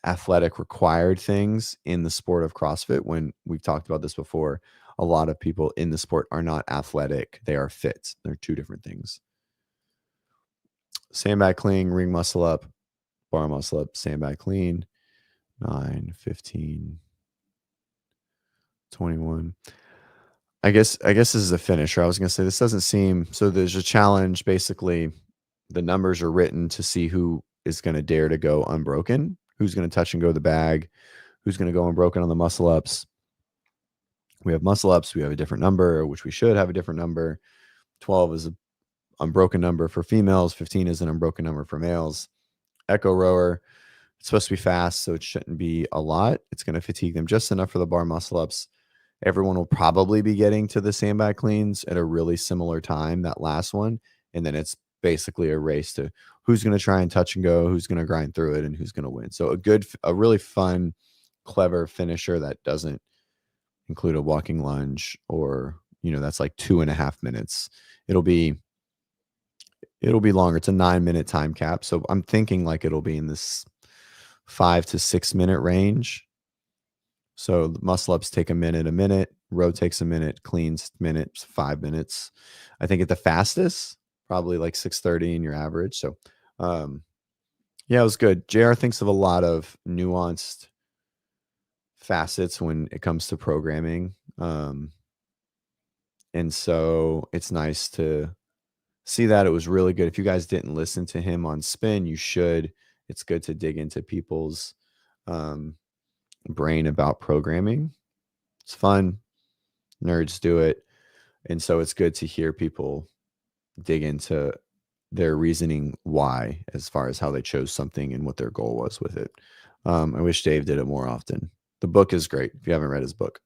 athletic required things in the sport of CrossFit. When we've talked about this before, a lot of people in the sport are not athletic. They are fit. They're 2 different things. Sandbag clean, ring muscle up, bar muscle up, sandbag clean, 9, 15, 21. I guess this is a finisher. I was going to say this doesn't seem, so there's a challenge. Basically, the numbers are written to see who is going to dare to go unbroken, who's going to touch and go the bag, who's going to go unbroken on the muscle ups. We have muscle ups. We have a different number, which we should have a different number. 12 is an unbroken number for females. 15 is an unbroken number for males. Echo rower, it's supposed to be fast, so it shouldn't be a lot. It's going to fatigue them just enough for the bar muscle ups. Everyone will probably be getting to the sandbag cleans at a really similar time, that last one. And then it's basically a race to who's going to try and touch and go, who's going to grind through it, and who's going to win. So a really fun, clever finisher that doesn't include a walking lunge, or, that's like 2.5 minutes. It'll be longer. It's a 9-minute time cap. So I'm thinking like it'll be in this 5 to 6 minute range. So the muscle ups take a minute, row takes a minute, cleans minutes, 5 minutes. I think at the fastest, probably like 6:30 in your average. So, yeah, it was good. JR thinks of a lot of nuanced facets when it comes to programming. And so it's nice to see that. It was really good. If you guys didn't listen to him on Spin, you should. It's good to dig into people's brain about programming. It's fun. Nerds do it. And so it's good to hear people dig into their reasoning why, as far as how they chose something and what their goal was with it. I wish Dave did it more often. The book is great if you haven't read his book.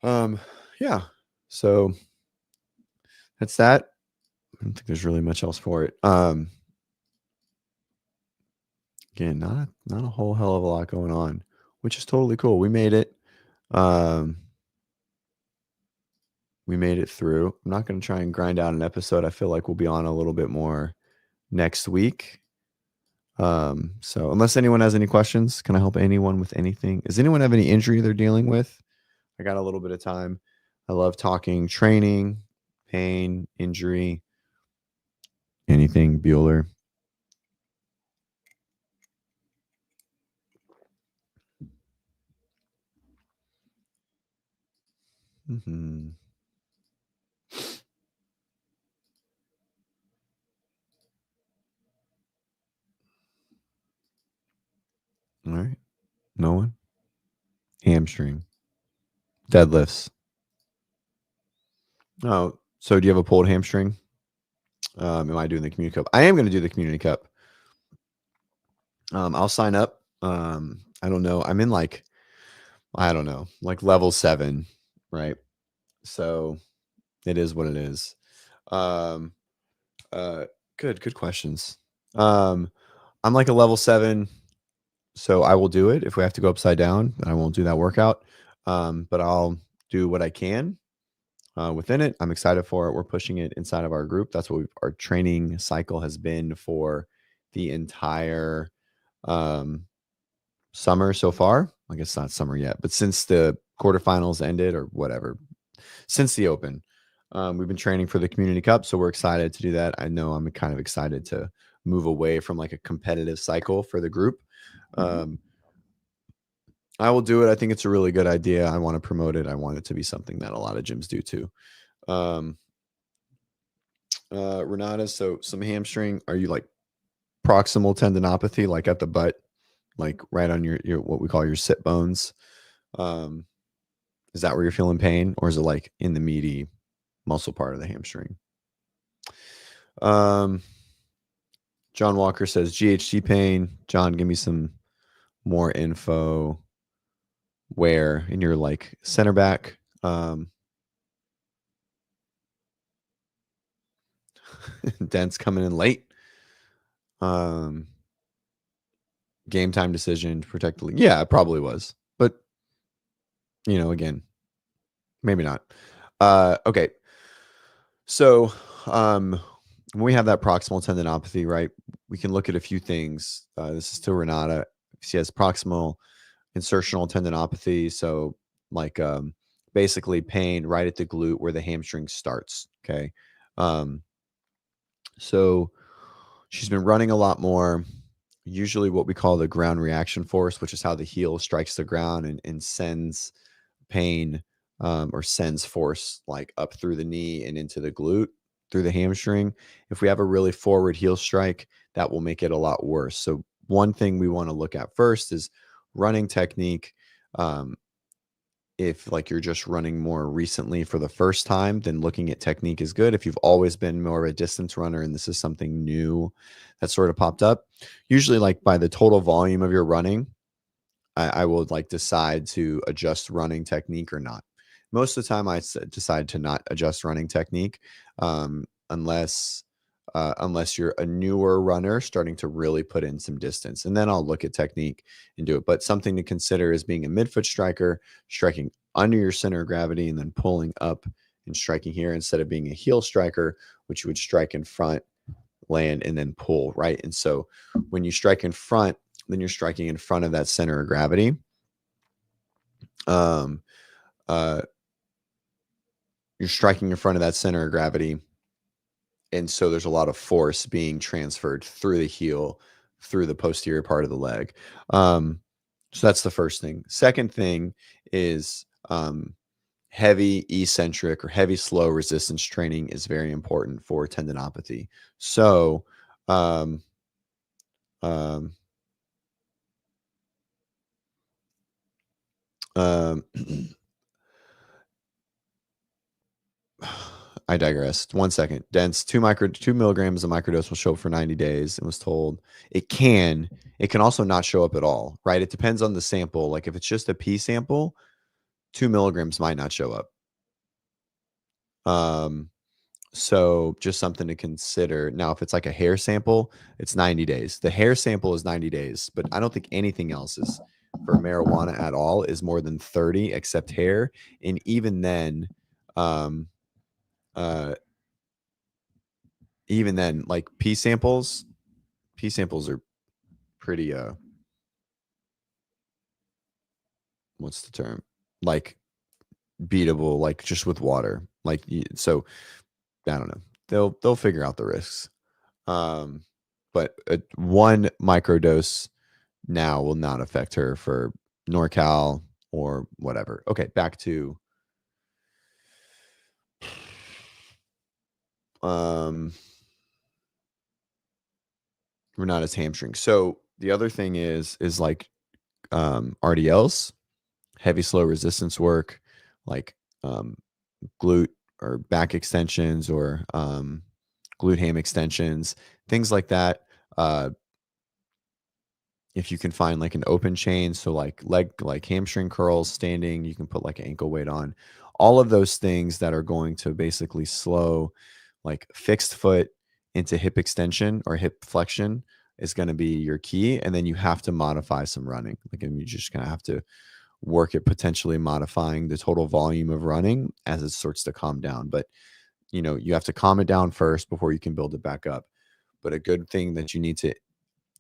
Yeah. So that's that. I don't think there's really much else for it. Again, not a whole hell of a lot going on, which is totally cool. We made it. We made it through. I'm not going to try and grind out an episode. I feel like we'll be on a little bit more next week. So unless anyone has any questions, can I help anyone with anything? Does anyone have any injury they're dealing with? I got a little bit of time. I love talking training, pain, injury, anything, Bueller. Mm-hmm. All right. No one? hamstring? Deadlifts. Oh, so do you have a pulled hamstring? Am I doing the community cup? I am going to do the community cup. I'll sign up. I don't know. I'm in like, I don't know, like level 7, right? So it is what it is. Um, good questions. I'm like a level 7, so I will do it. If we have to go upside down, I won't do that workout. But I'll do what I can within it. I'm excited for it. We're pushing it inside of our group. That's what our training cycle has been for the entire summer so far. I guess not summer yet, but since the quarterfinals ended or whatever, since the open, we've been training for the community cup. So we're excited to do that. I know I'm kind of excited to move away from like a competitive cycle for the group. I will do it. I think it's a really good idea. I want to promote it. I want it to be something that a lot of gyms do too. Renata, so some hamstring. Are you like proximal tendinopathy, like at the butt, like right on your what we call your sit bones? Is that where you're feeling pain, or is it like in the meaty muscle part of the hamstring? John Walker says GHT pain. John, give me some more info. Where in your like center back? Dent's coming in late. Game time decision to protect the league. Yeah, it probably was, but again, maybe not. Okay. So, when we have that proximal tendinopathy, right, we can look at a few things. This is to Renata. She has proximal insertional tendinopathy. So, like, basically pain right at the glute where the hamstring starts. Okay. So she's been running a lot more, usually what we call the ground reaction force, which is how the heel strikes the ground and sends pain or sends force like up through the knee and into the glute through the hamstring. If we have a really forward heel strike, that will make it a lot worse. So one thing we want to look at first is running technique. If like you're just running more recently for the first time, then looking at technique is good. If you've always been more of a distance runner and this is something new that sort of popped up, usually like by the total volume of your running, I will like decide to adjust running technique or not. Most of the time I decide to not adjust running technique unless you're a newer runner starting to really put in some distance. And then I'll look at technique and do it. But something to consider is being a midfoot striker, striking under your center of gravity and then pulling up and striking here instead of being a heel striker, which you would strike in front, land, and then pull, right? And so when you strike in front, then you're striking in front of that center of gravity. You're striking in front of that center of gravity. And so there's a lot of force being transferred through the heel, through the posterior part of the leg. So that's the first thing. Second thing is heavy eccentric or heavy slow resistance training is very important for tendinopathy. So I digress. 1 second. Dense 2 milligrams of microdose will show up for 90 days and was told it can also not show up at all, right? It depends on the sample. Like if it's just a pee sample, 2 milligrams might not show up. So just something to consider. Now, if it's like a hair sample, it's 90 days. The hair sample is 90 days, but I don't think anything else is for marijuana at all is more than 30 except hair. And even then, like pee samples are pretty what's the term, like beatable, like just with water, like so I don't know, they'll figure out the risks. But one microdose now will not affect her for NorCal or whatever. Okay, back to Renata's hamstring. So the other thing is like RDLs. heavy, slow resistance work, like glute or back extensions or glute ham extensions, things like that. If you can find like an open chain, so like like hamstring curls standing, you can put like ankle weight on. All of those things that are going to basically slow like fixed foot into hip extension or hip flexion is going to be your key. And then you have to modify some running. Like, and you're just going to have to work at potentially modifying the total volume of running as it starts to calm down. But, you know, you have to calm it down first before you can build it back up. But a good thing that you need to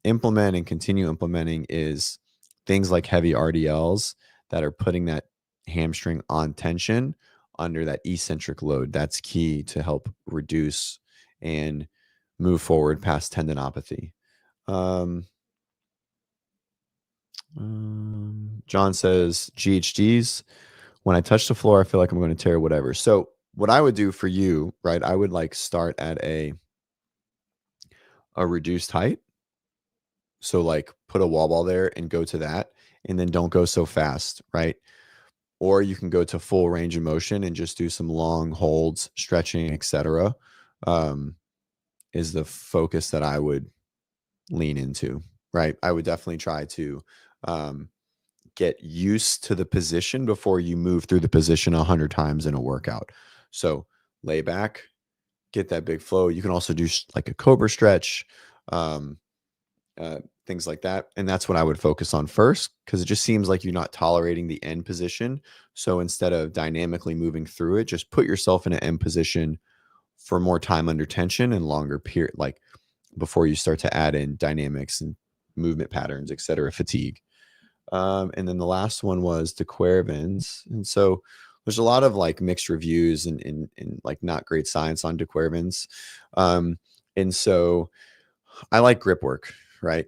implement and continue implementing is things like heavy RDLs that are putting that hamstring on tension under that eccentric load. That's key to help reduce and move forward past tendinopathy. John says GHDs. When I touch the floor, I feel like I'm going to tear whatever. So what I would do for you, right? I would like start at a reduced height. So like put a wall ball there and go to that, and then don't go so fast, right? Or you can go to full range of motion and just do some long holds, stretching, etc. Is the focus that I would lean into, right? I would definitely try to get used to the position before you move through the position 100 times in a workout. So lay back, get that big flow. You can also do like a cobra stretch, things like that. And that's what I would focus on first, because it just seems like you're not tolerating the end position. So instead of dynamically moving through it, just put yourself in an end position for more time under tension and longer period, like before you start to add in dynamics and movement patterns, et cetera, fatigue. And then the last one was De Quervain's. And so there's a lot of like mixed reviews and like not great science on De Quervain's. And so I like grip work, right?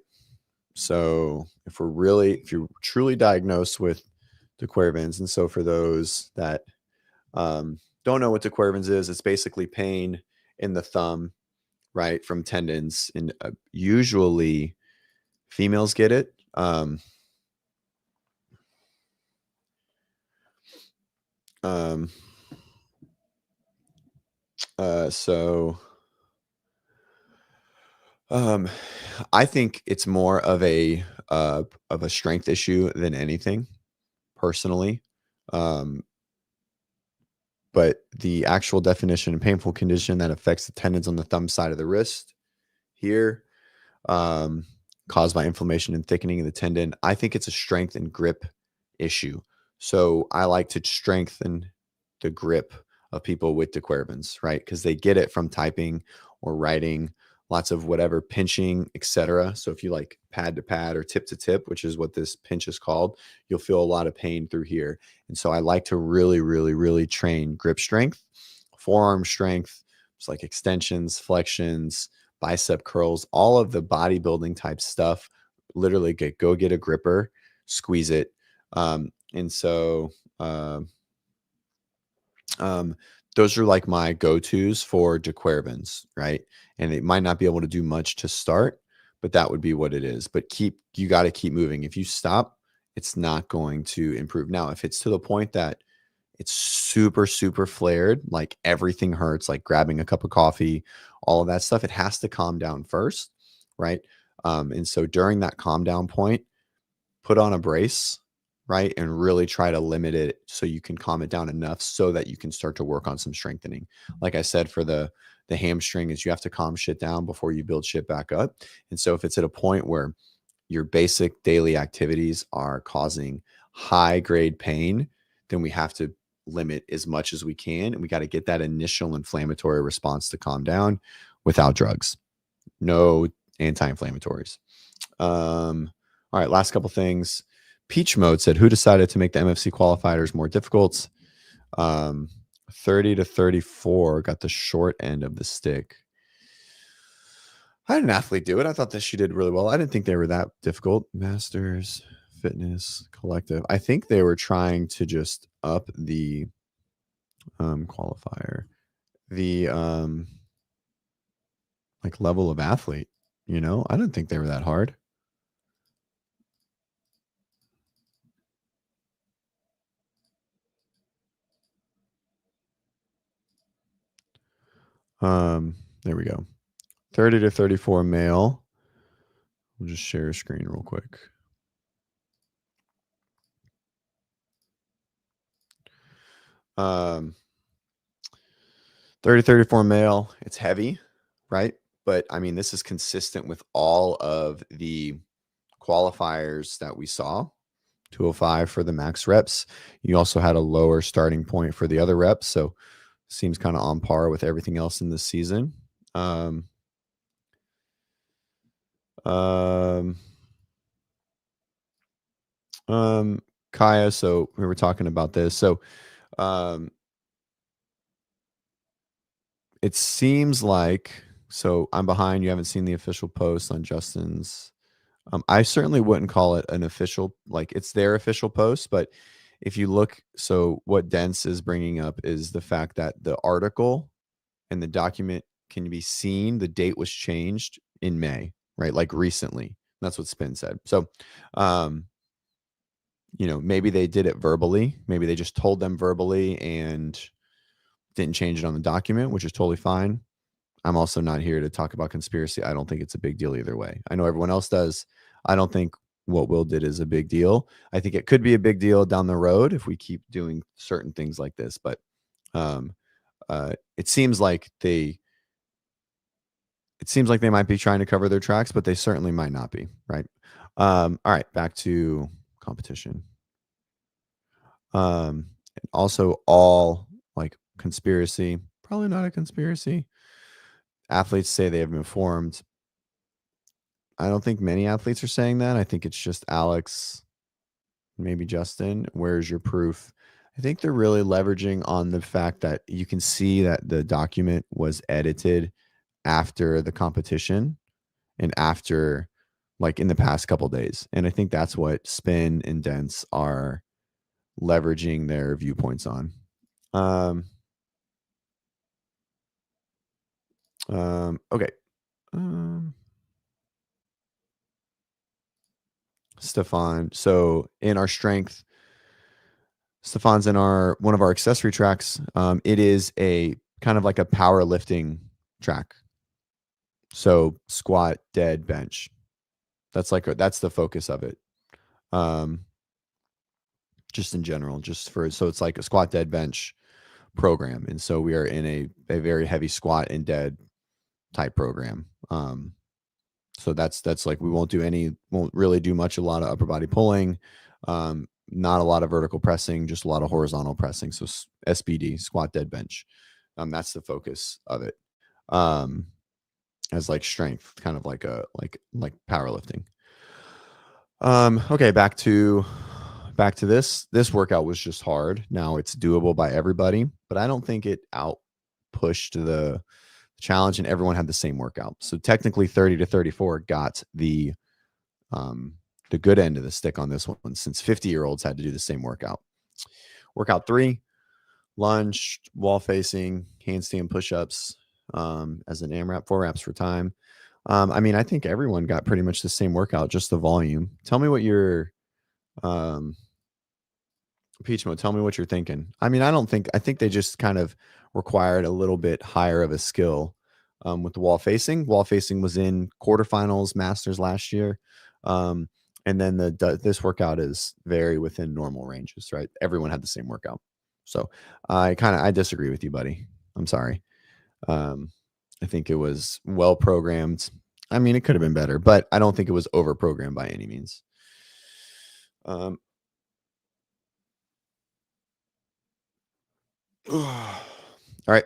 So if you're truly diagnosed with De Quervain's, and so for those that don't know what De Quervain's is, it's basically pain in the thumb, right, from tendons, and usually females get it. So I think it's more of a strength issue than anything, personally. But the actual definition of painful condition that affects the tendons on the thumb side of the wrist here, caused by inflammation and thickening of the tendon. I think it's a strength and grip issue. So I like to strengthen the grip of people with De Quervain's, right? Because they get it from typing or writing, lots of whatever, pinching, etc. So if you like pad to pad or tip to tip, which is what this pinch is called, you'll feel a lot of pain through here. And so I like to really, really, really train grip strength, forearm strength. It's like extensions, flexions, bicep curls, all of the bodybuilding type stuff. Literally go get a gripper, squeeze it. And so those are like my go-tos for De Quervain's, right? And it might not be able to do much to start, but that would be what it is. But you got to keep moving. If you stop, it's not going to improve. Now, if it's to the point that it's super, super flared, like everything hurts, like grabbing a cup of coffee, all of that stuff, it has to calm down first, right? And so during that calm down point, put on a brace, right? And really try to limit it so you can calm it down enough so that you can start to work on some strengthening. Like I said, for the hamstring, is you have to calm shit down before you build shit back up. And so if it's at a point where your basic daily activities are causing high grade pain, then we have to limit as much as we can. And we got to get that initial inflammatory response to calm down without drugs, no anti-inflammatories. All right, last couple things. Peach Mode said, who decided to make the MFC qualifiers more difficult? 30 to 34 got the short end of the stick. I had an athlete do it. I thought that she did really well. I didn't think they were that difficult. Masters Fitness Collective. I think they were trying to just up the qualifier, the like level of athlete. You know, I didn't think they were that hard. There we go. 30 to 34 male. We'll just share a screen real quick. Um, 30 to 34 male. It's heavy, right? But I mean, this is consistent with all of the qualifiers that we saw. 205 for the max reps. You also had a lower starting point for the other reps, so seems kind of on par with everything else in this season. Kaya, so we were talking about this. So it seems like, so I'm behind. You haven't seen the official post on Justin's. I certainly wouldn't call it an official, like it's their official post, but if you look, so what Dents is bringing up is the fact that the article and the document can be seen. The date was changed in May, right? Like recently. That's what Spin said. So, maybe they did it verbally. Maybe they just told them verbally and didn't change it on the document, which is totally fine. I'm also not here to talk about conspiracy. I don't think it's a big deal either way. I know everyone else does. I don't think what Will did is a big deal. I think it could be a big deal down the road if we keep doing certain things like this. But it seems like they might be trying to cover their tracks, but they certainly might not be. Right. All right. Back to competition. Also, all like conspiracy. Probably not a conspiracy. Athletes say they have been informed. I don't think many athletes are saying that. I think it's just Alex, maybe Justin. Where's your proof? I think they're really leveraging on the fact that you can see that the document was edited after the competition and after, like, in the past couple days. And I think that's what Spin and Dents are leveraging their viewpoints on. Okay. Stefan. So in our strength, Stefan's in one of our accessory tracks. It is a kind of like a powerlifting track. So squat, dead, bench. That's the focus of it. Just in general, so it's like a squat, dead, bench program. And so we are in a very heavy squat and dead type program. So that's like, we won't really do a lot of upper body pulling. Not a lot of vertical pressing, just a lot of horizontal pressing. So SBD, squat, dead, bench. That's the focus of it. As like strength, kind of like powerlifting. Okay, back to this. This workout was just hard. Now it's doable by everybody, but I don't think it pushed the challenge, and everyone had the same workout. So technically 30 to 34 got the good end of the stick on this one, since 50-year-olds had to do the same workout. Workout 3, lunge, wall facing, handstand push-ups, as an AMRAP, 4 reps for time. I mean, I think everyone got pretty much the same workout, just the volume. Tell me what your Peachmo, tell me what you're thinking. I mean, I think they just kind of required a little bit higher of a skill with the wall facing. Wall facing was in quarterfinals, Masters last year. And then this workout is very within normal ranges, right? Everyone had the same workout. So I disagree with you, buddy. I'm sorry. I think it was well programmed. I mean, it could have been better, but I don't think it was over programmed by any means. All right.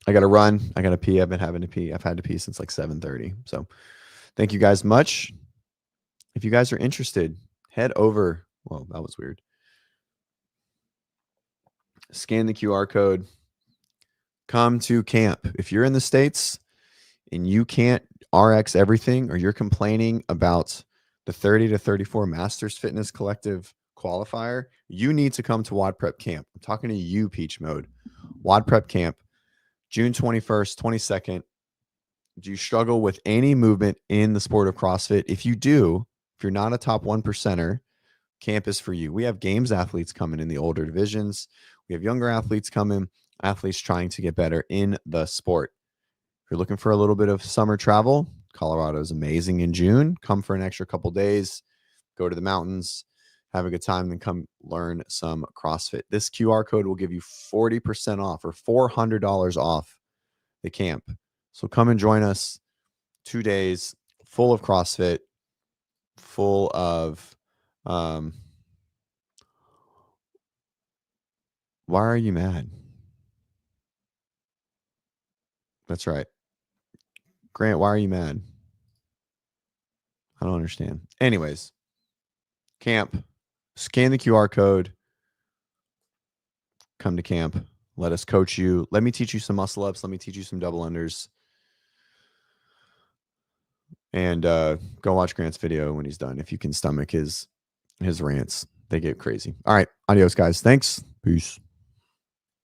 I got to run. I got to pee. I've been having to pee. I've had to pee since like 7:30. So thank you guys much. If you guys are interested, head over. Well, that was weird. Scan the QR code. Come to camp. If you're in the States and you can't RX everything, or you're complaining about the 30 to 34 Masters Fitness Collective qualifier, you need to come to WODprep Camp. I'm talking to you, Peach Mode. WODprep Camp, June 21st, 22nd. Do you struggle with any movement in the sport of CrossFit? If you do, if you're not a top 1%er, camp is for you. We have games athletes coming in the older divisions. We have younger athletes coming, athletes trying to get better in the sport. you're looking for a little bit of summer travel, Colorado is amazing in June. Come for an extra couple days, go to the mountains, have a good time, then come learn some CrossFit. This QR code will give you 40% off or $400 off the camp. So come and join us. 2 days full of CrossFit, full of why are you mad? That's right. Grant, why are you mad? I don't understand. Anyways, camp, scan the QR code, come to camp. Let us coach you. Let me teach you some muscle ups. Let me teach you some double unders. And go watch Grant's video when he's done. If you can stomach his rants, they get crazy. All right. Adios, guys. Thanks. Peace.